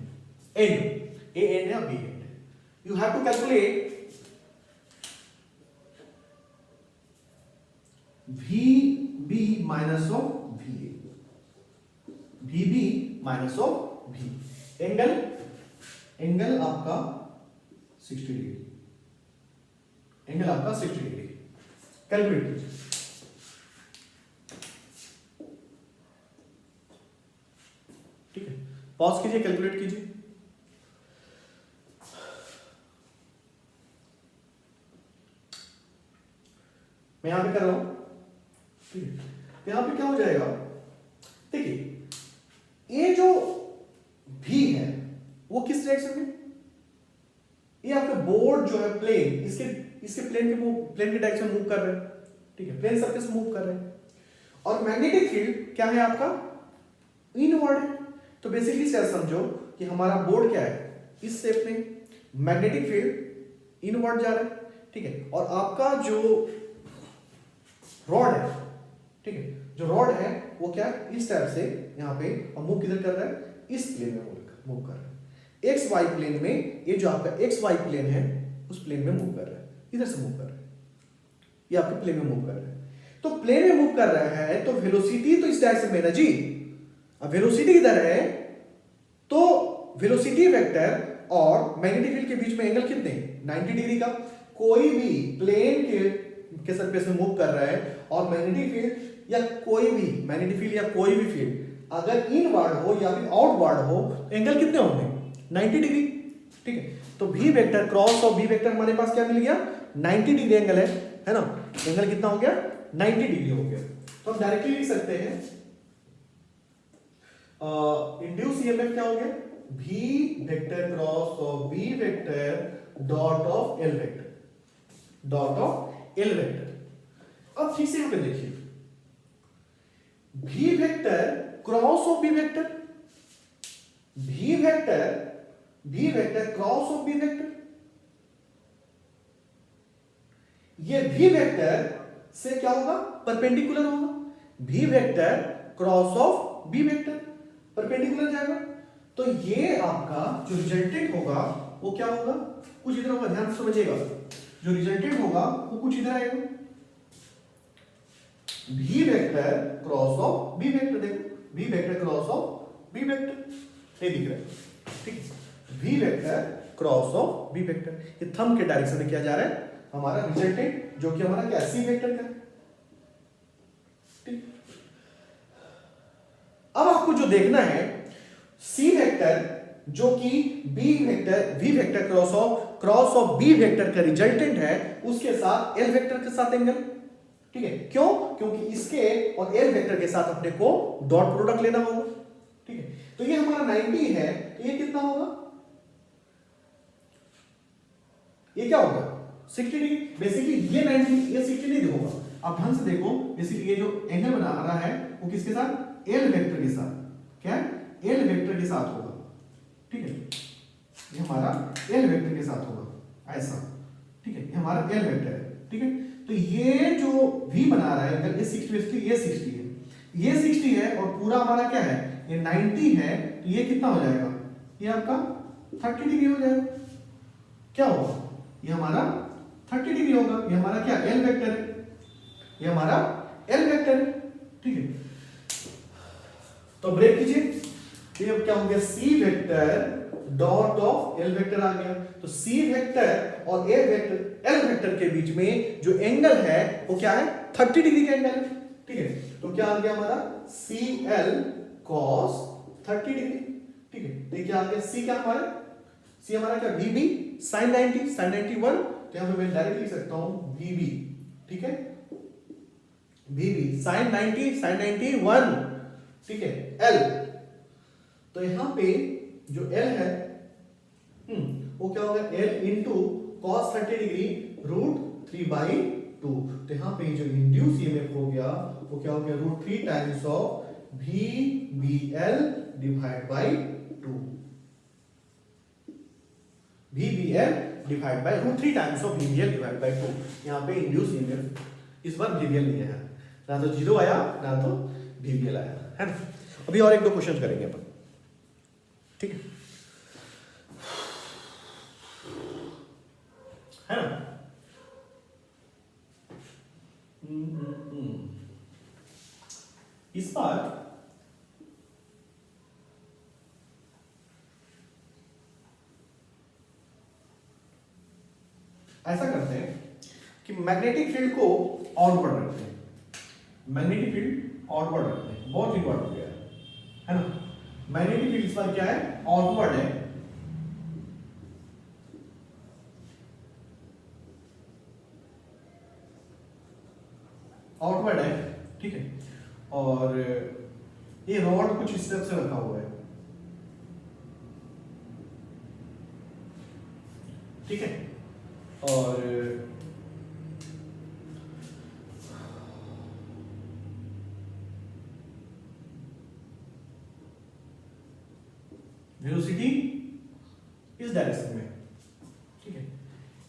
एंड A एंड या B end, you have to calculate VB minus of VA, VB minus of V, angle आपका 60 डिग्री, एंगल आपका 60 डिग्री, कैलकुलेट कीजिए। ठीक है, पॉज कीजिए, कैलकुलेट कीजिए। मैं यहां पे कर रहा हूं, ठीक है। यहां पे क्या हो जाएगा, देखिए ये जो भी है वो किस डायरेक्शन में, ये आपका बोर्ड जो है प्लेन, इसके प्लेन के डायरेक्शन मूव कर रहे हैं, ठीक है, प्लेन सरफेस मूव कर रहे हैं, और मैग्नेटिक फील्ड क्या है आपका, इनवर्ड है। तो बेसिकली से समझो कि हमारा बोर्ड क्या है, इस शेप में, मैग्नेटिक फील्ड इनवर्ड जा रहा है, ठीक है, और आपका जो रॉड है, ठीक है, जो रॉड है वो क्या इस टाइप से यहां पे, और मूव किधर कर रहा है, इस प्लेन में मूव कर रहा है, एक्स वाई प्लेन में। ये जो आपका एक्स वाई प्लेन है उस प्लेन में मूव कर रहा है, इधर से मूव कर रहा है, ये आपके प्लेन में मूव कर रहा है। तो प्लेन में मूव कर रहा है तो वेलोसिटी तो इस डायरेक्शन में ना जी, अब वेलोसिटी इधर है, तो वेलोसिटी वेक्टर और मैग्नेटिक फील्ड के बीच में एंगल कितने, 90 डिग्री का। कोई भी प्लेन के सरफेस में मूव कर रहा है और मैग्नेटिक फील्ड या कोई भी मैग्नेटिक फील्ड या कोई भी फील्ड अगर इनवर्ड हो या फिर आउटवर्ड हो, एंगल कितने होंगे, 90 डिग्री, ठीक है। तो v वेक्टर क्रॉस और b वेक्टर हमारे पास क्या मिल गया, 90 डिग्री एंगल है ना, एंगल कितना हो गया, 90 डिग्री हो गया। तो हम डायरेक्टली लिख सकते हैं इंड्यूस ईएमएफ क्या हो गया, v vector cross of b vector dot of l vector, dot of l vector. अब ठीक से यहाँ पे देखिए, v vector cross of b vector, v vector cross of b vector, ये v वेक्टर से क्या होगा, परपेंडिकुलर होगा, v vector cross of b vector perpendicular जाएगा। तो ये आपका जो रिजल्टेंट होगा वो क्या होगा, कुछ इधर होगा, ध्यान से समझिएगा, जो रिजल्टेंट होगा वो कुछ इधर आएगा, v vector cross of b vector, देखो v vector cross of b vector, ये दिख रहा है, ठीक, v vector cross of b vector, ये थंब के डायरेक्शन में क्या जा रहा है, हमारा रिजल्टेंट जो कि हमारा क्या c वेक्टर का, ठीक। अब आपको जो देखना है, c वेक्टर जो कि v vector cross of b vector का रिजल्टेंट है, उसके साथ l वेक्टर के साथ एंगल, ठीक है, क्यों, क्योंकि इसके और l वेक्टर के साथ अपने को डॉट प्रोडक्ट लेना होगा, ठीक है। तो ये हमारा 90 है, तो ये कितना होगा, ये क्या होगा 60 डिग्री, बेसिकली ये 90 ये 60 नहीं होगा। आप ढंग से देखो, बेसिकली ये जो एंगल बना रहा है वो किसके साथ, l वेक्टर के साथ, क्या l वेक्टर के साथ होगा, ठीक है, ये हमारा l वेक्टर के साथ होगा ऐसा, ठीक है, ये हमारा l वेक्टर है, ठीक है। तो ये जो v बना रहा है अगर ये 60 ये 60 है, ये 60 है और पूरा हमारा क्या है, ये 90 है, तो ये कितना हो जाएगा, ये आपका 30 डिग्री हो जाएगा, क्या होगा, ये हमारा 30 डिग्री होगा, ये हमारा क्या l वेक्टर है, ये हमारा l वेक्टर है, ठीक है। तो ब्रेक कीजिए, ये अब क्या हो गया, c vector dot of l vector आ गया। तो c वेक्टर और l वेक्टर के बीच में जो एंगल है वो क्या है, 30 डिग्री का एंगल है, ठीक है। तो क्या आ गया हमारा CL cos 30 डिग्री, ठीक है। देखिए आ गया c, क्या हमारा c हमारा क्या VB sin 90 sin 91, तो यहां पे मैं डायरेक्ट लिख सकता हूं VB, ठीक है, VB sin 90 sin 91, ठीक है, L, तो यहां पे जो L है वो क्या होगा, L into cos 30 degree root 3/2, तो यहां पे जो इंड्यूस ईएमएफ हो गया वो क्या हो गया, root 3 times of VBL divide by 2, VBL divide by root 3 times of VBL divide by 2। यहां पे इंड्यूस ईएमएफ इस बार VBL नहीं आया, ना तो 0 आया ना तो VBL आया, है ना। अभी और एक दो क्वेश्चन करेंगे अपन, ठीक है ना। इस बार ऐसा करते हैं कि मैग्नेटिक फील्ड को ऑनवर्ड रखते हैं, मैग्नेटिक फील्ड ऑनवर्ड रखते हैं, बहुत इंपॉर्टेंट हो गया है ना। मैग्नेटिक फील्ड इस बार क्या है, ऑनवर्ड है, आउटवर्ड है, ठीक है, और ये रॉड कुछ इस तरह से रखा हुआ है, ठीक है, और वेलोसिटी इस डायरेक्शन में, ठीक है।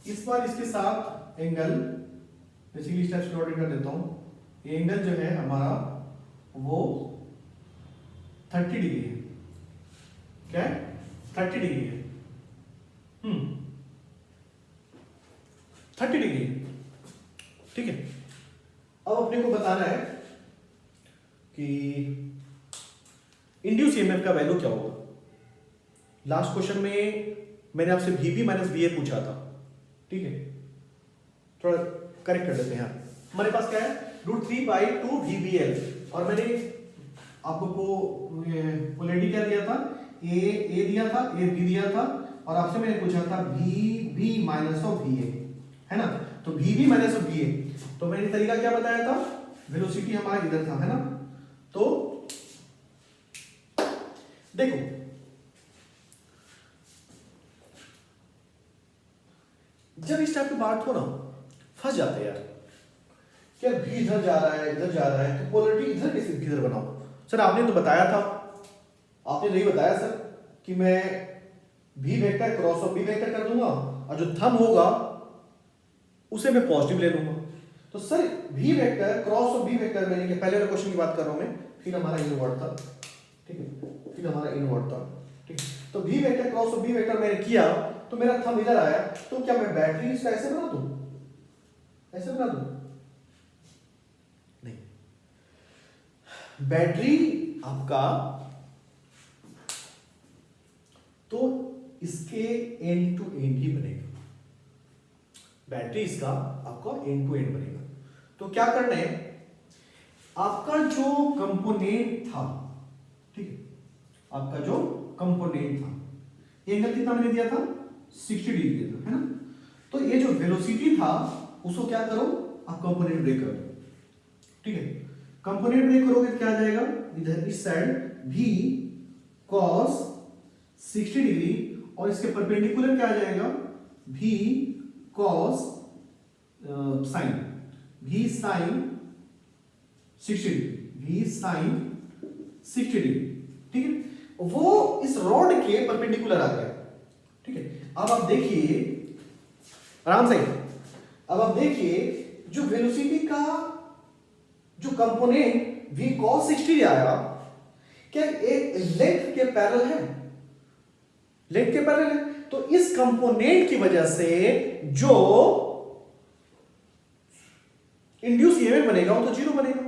इस बार इसके साथ एंगल बेसिकली स्टेप्स प्लॉट कर देता हूं, ये एंगल जो है हमारा वो 30 डिग्री है, क्या है 30 डिग्री है, 30 डिग्री, ठीक है। अब अपने को बताना है कि इंड्यूस ईएमएफ का वैल्यू क्या होगा। लास्ट क्वेश्चन में मैंने आपसे VB माइनस VA पूछा था, ठीक है, थोड़ा करेक्ट कर देते हैं। हमारे पास क्या है, √3/2 VBL, और मैंने आपको पोलैरिटी क्या दिया था, A दिया था, A B दिया था, और आपसे मैंने पूछा था VB माइनस ऑफ VA, है ना। तो VB माइनस ऑफ VA, तो मैंने तरीका क्या बताया था, वेलोसिटी हमारा इधर था, है ना। तो देखो जब इस टाइप की बात हो ना, फंस जाते हैं यार, क्या भी इधर जा रहा है इधर जा रहा है, तो पोलरिटी इधर कैसे किधर बनाओ। सर आपने तो बताया था, आपने नहीं बताया सर कि मैं V vector cross of B vector कर दूंगा और जो थंब होगा उसे मैं पॉजिटिव ले लूंगा। तो sir V vector cross of B vector, मैंने कि पहले वाले क्वेश्चन की बात कर रहा हूं मैं, फिर हमारा इनवर्ट था, ठीक है, फिर हमारा इनवर्ट था, ठीक। तो V vector cross of B vector मैंने किया तो मेरा थंब इधर आया, तो क्या मैं बैटरी इसका ऐसे बना दूं, ऐसे बना दूं? नहीं, बैटरी आपका तो इसके एंड टू एंड ही बनेगा, बैटरी इसका आपका एंड टू एंड बनेगा। तो क्या करना है, आपका जो कंपोनेंट था, ठीक है, आपका जो कंपोनेंट था, एंगल कितना मैंने दिया था 60 डिग्री दिया था, है ना। तो ये जो वेलोसिटी था उसको क्या करो आप कंपोनेंट ब्रेक कर दो, ठीक है। कंपोनेंट ब्रेक करोगे तो क्या आ जाएगा, इधर इस साइड भी cos 60 डिग्री और इसके परपेंडिकुलर क्या आ जाएगा, भी cos साइन, भी साइन 60 डिग्री, भी साइन 60 डिग्री, ठीक है। वो इस रॉड के परपेंडिकुलर आ गया, ठीक है। अब आप देखिए आराम से, अब आप देखिए जो वेलोसिटी का जो कंपोनेंट v cos 60 आया, क्या एक लेंथ के पैरेलल है, लेंथ के पैरेलल है। तो इस कंपोनेंट की वजह से जो इंड्यूस ईएमएफ बनेगा वो तो जीरो बनेगा,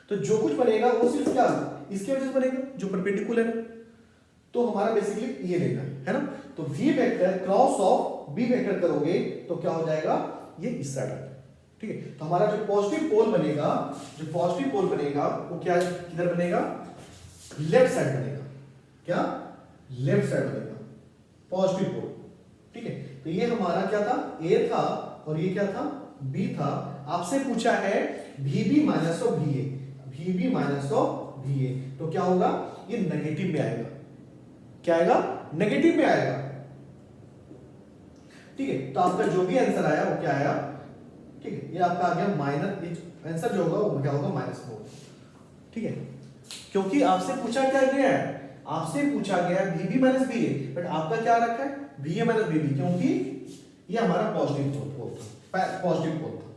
तो जो कुछ बनेगा वो सिर्फ क्या इसके वजह से बनेगा जो परपेंडिकुलर है। तो हमारा बेसिकली ये लेना है ना। तो v vector cross of b vector करोगे तो क्या हो जाएगा, ये इस साइड आ जाएगा, ठीक है। तो हमारा जो पॉजिटिव पोल बनेगा, जो पॉजिटिव पोल बनेगा वो क्या किधर बनेगा, लेफ्ट साइड बनेगा, क्या लेफ्ट साइड बनेगा पॉजिटिव पोल, ठीक है। तो ये हमारा क्या था, a था और ये क्या था, b था। आपसे पूछा है vb minus of va, vb minus of va, तो क्या होगा, ये नेगेटिव में आएगा, क्या आएगा, नेगेटिव में आएगा, ठीक है। तो आपका जो भी आंसर आया वो क्या आया, ठीक है, ये आपका आ गया माइनस, आंसर जो होगा वो क्या होगा, -4, ठीक है। क्योंकि आपसे पूछा क्या गया है, आपसे पूछा गया vb माइनस va, बट आपका क्या रखा है va माइनस vb, क्योंकि ये हमारा पॉजिटिव पोल था, पॉजिटिव पोल था,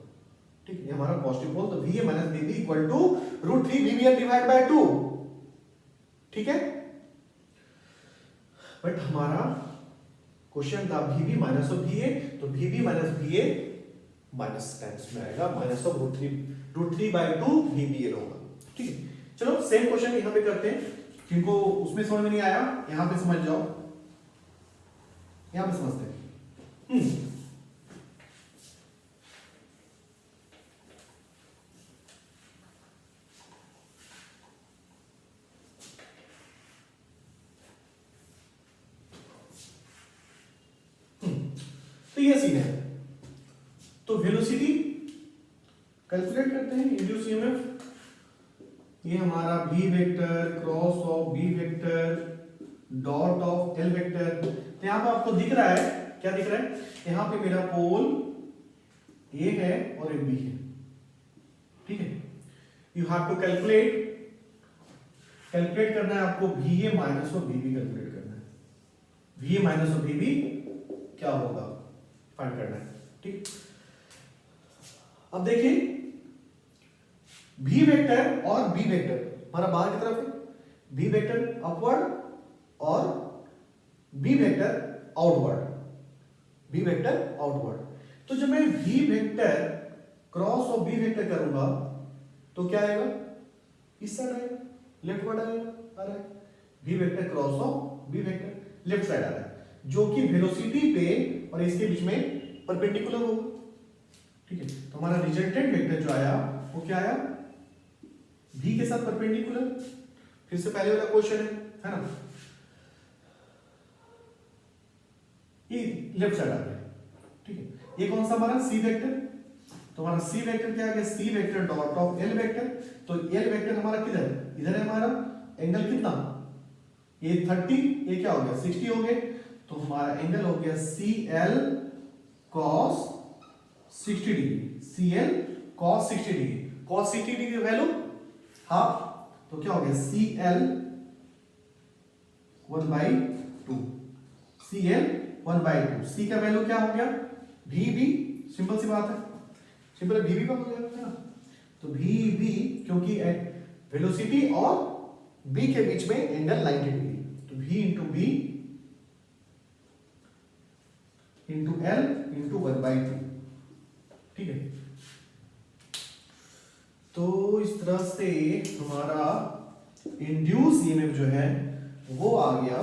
ठीक है, ये हमारा पॉजिटिव पोल। तो va minus vb equal to √3 vbn divide by 2, ठीक है। बट हमारा क्वेश्चन था vb माइनस ऑफ va, तो vb minus va minus times में आएगा, माइनस ऑफ √3 बाय 2 vbn होगा, ठीक है। चलो सेम क्वेश्चन यहां पे करते हैं, जिनको उसमें समझ में नहीं आया यहां पे समझ जाओ, यहां पे समझते हैं। तो ये सीन है, तो वेलोसिटी कैलकुलेट करते हैं, इंड्यूस ईएमएफ, ये हमारा v vector cross of b vector dot of l vector. तो यहां पे आपको दिख रहा है, क्या दिख रहा है, यहां पे मेरा पोल a है और एक b है, ठीक है। यू हैव टू कैलकुलेट करना है आपको va minus of bb calculate करना है, va माइनस ऑफ bb क्या होगा फाइंड करना है, ठीक। अब देखिए v वेक्टर और b वेक्टर हमारा बाहर की तरफ है, b वेक्टर अपवर्ड और b vector outward, b vector outward. तो जब मैं v वेक्टर क्रॉस और b वेक्टर करूंगा तो क्या आएगा, इस साइड आएगा, लेफ्ट वर्ड आएगा, आ रहा है v वेक्टर क्रॉस और b वेक्टर लेफ्ट साइड आ रहा है, जो कि वेलोसिटी पे और इसके बीच में परपेंडिकुलर होगा, ठीक है। तो हमारा रिजल्टेंट वेक्टर जो आया वो क्या आया, v के साथ परपेंडिकुलर, फिर से पहले वाला क्वेश्चन है ना, ये लेफ्ट साइड आ गया, ठीक है। ये कौन सा हमारा c वेक्टर, तो हमारा c वेक्टर क्या आ गया, c vector dot of l vector. तो l वेक्टर हमारा किधर, इधर है हमारा, एंगल कितना ये 30, ये क्या हो गया 60 हो गए, तो हमारा एंगल हो गया CL cos 60 degree, CL cos 60 degree. cos 60 degree value half, तो क्या हो गया CL 1/2, CL 1/2। C का वैल्यू क्या हो गया VB, सिंपल सी बात है, सिंपल VB का हो जाएगा ना, तो VB क्योंकि वेलोसिटी और B के बीच में एंगल 90 डिग्री, तो V into B into L into 1/2, ठीक है। तो इस तरह से हमारा इंड्यूस ईएमएफ जो है वो आ गया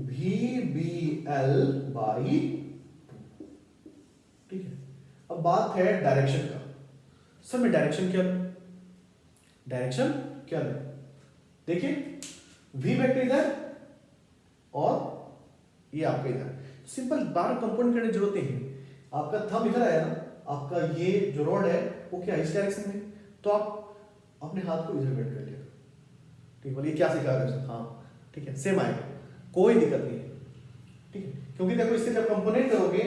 VBL बाई, ठीक है। अब बात है डायरेक्शन का। सर मैं डायरेक्शन क्या लूं, डायरेक्शन क्या लूं? देखिए V वेक्टर इधर और ये आपका इधर, सिंपल 12 कंपोनेंट करने की जरूरत नहीं है। आपका थंब इधर आया ना, आपका ये जो रॉड है वो क्या इस डायरेक्शन में, तो आप अपने हाथ को इधर बेंड कर लिया, ठीक है। ये क्या सिखा रहे हैं, हाँ ठीक है, सेम आएगा, कोई दिक्कत नहीं है, ठीक है। क्योंकि देखो इससे जब कंपोनेंट करोगे,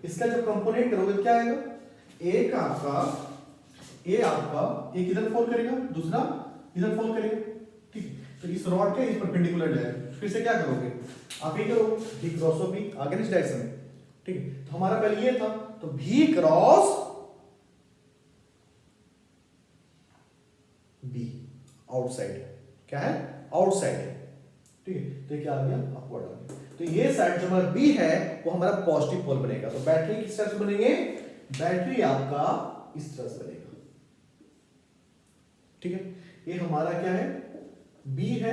इसका जब कंपोनेंट करोगे क्या आएगा, एक आपका एक इधर फोल्ड करेगा, दूसरा इधर फोल्ड करेगा, ठीक है। तो इस रॉड के इस परपेंडिकुलर जाएगा, फिर से क्या करोगे आप ये करो V क्रॉस ऑफ B आगे इस डायरेक्शन में, ठीक है। तो हमारा पहले ये था, तो V क्रॉस B आउटसाइड, क्या है आउटसाइड है, ठीक है। तो क्या आ गया अपवर्ड आ गया, तो ये साइड जो हमारा B है वो हमारा पॉजिटिव पोल बनेगा। तो बैटरी किस तरह से बनेंगे, बैटरी आपका इस तरह से बनेगा, ठीक है। ये हमारा क्या है B है,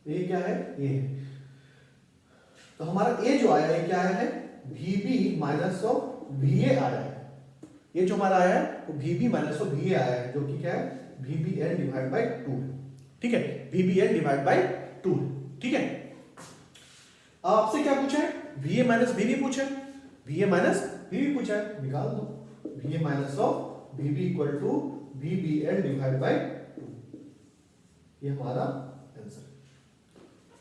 ये क्या है A है, तो हमारा A जो आया है क्या आया है VB माइनस ऑफ VA आया है, ये जो हमारा आया है वो VB माइनस ऑफ VA आया है, जो कि क्या है VBL डिवाइड बाय 2 है, ठीक है। VBL डिवाइड बाय 2 है, ठीक है। आपसे क्या पूछा है, VA माइनस VB पूछा है, VA माइनस VB पूछा है, निकाल दो VA minus of VB equal to VBL divide by 2, ये हमारा आंसर,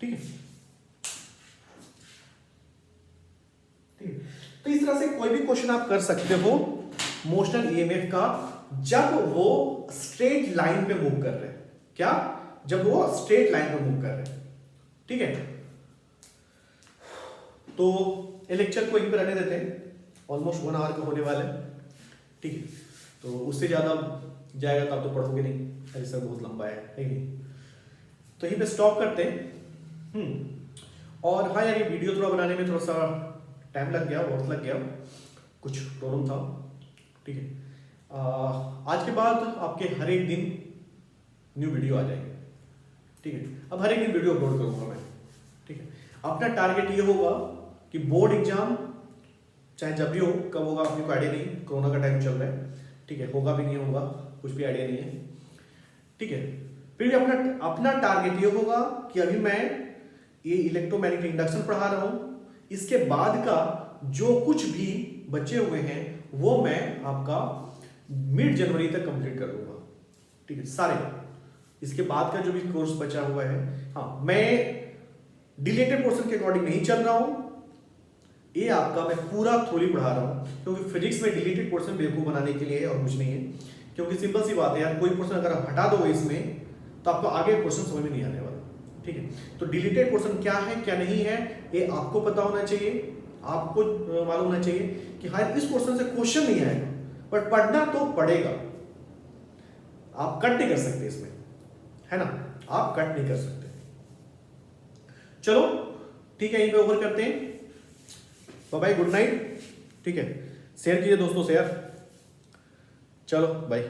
ठीक है। तो इस तरह से कोई भी क्वेश्चन आप कर सकते हो मोशनल ईएमएफ का, जब वो स्ट्रेट लाइन पे मूव कर रहे हैं, क्या, जब वो स्ट्रेट लाइन पे मूव कर रहे हैं, ठीक है। तो ये लेक्चर को यहीं पर रहने देते हैं, ऑलमोस्ट 1 आवर का होने वाला है, ठीक है। तो उससे ज्यादा जाएगा तो आप तो पढ़ोगे नहीं, अरे सर बहुत लंबा है नहीं, तो यहीं पे स्टॉप करते हैं। और हाँ यार ये वीडियो थोड़ा बनाने में थोड़ा सा टाइम लग गया, वक्त लग गया, कुछ प्रॉब्लम था, ठीक है। आज के बाद आपके हर एक दिन न्यू वीडियो आ जाएंगे, ठीक है। अब हर एक दिन वीडियो अपलोड करूंगा मैं, ठीक है। अपना टारगेट ये होगा कि बोर्ड एग्जाम चाहे जब भी हो, कब होगा अपने को आइडिया नहीं, कोरोना का टाइम चल रहा है, ठीक है, होगा भी नहीं होगा कुछ भी आइडिया नहीं है, ठीक है। फिर भी अपना टारगेट ये होगा कि अभी मैं ये इलेक्ट्रोमैग्नेटिक इंडक्शन पढ़ा रहा हूं, इसके बाद का जो कुछ भी बचे हुए हैं वो मैं आपका मिड जनवरी तक कंप्लीट कर दूंगा, ठीक है, सारे। इसके बाद का जो भी कोर्स बचा हुआ है, हाँ मैं डिलेटेड पोर्शन के अकॉर्डिंग नहीं चल रहा हूं, ये आपका मैं पूरा थ्योरी पढ़ा रहा हूं, क्योंकि फिजिक्स में डिलीटेड पोर्शन बेवकूफ बनाने के लिए और कुछ नहीं है। क्योंकि सिंपल सी बात है यार, कोई पोर्शन अगर आप हटा दोगे इसमें तो आपको आगे पोर्शन समझ में नहीं आने वाला, ठीक है। तो डिलीटेड पोर्शन क्या है क्या नहीं है ये आपको पता होना चाहिए, आपको मालूम होना चाहिए कि हाँ इस पोर्शन से क्वेश्चन नहीं आएगा, बट पढ़ना तो पड़ेगा। आप कट नहीं कर सकते इसमें, है ना, आप कट नहीं कर सकते। चलो ठीक है, यहीं पे ओवर करते हैं, बाय बाय, गुड नाइट, ठीक है। शेयर कीजिए दोस्तों, शेयर, चलो बाय।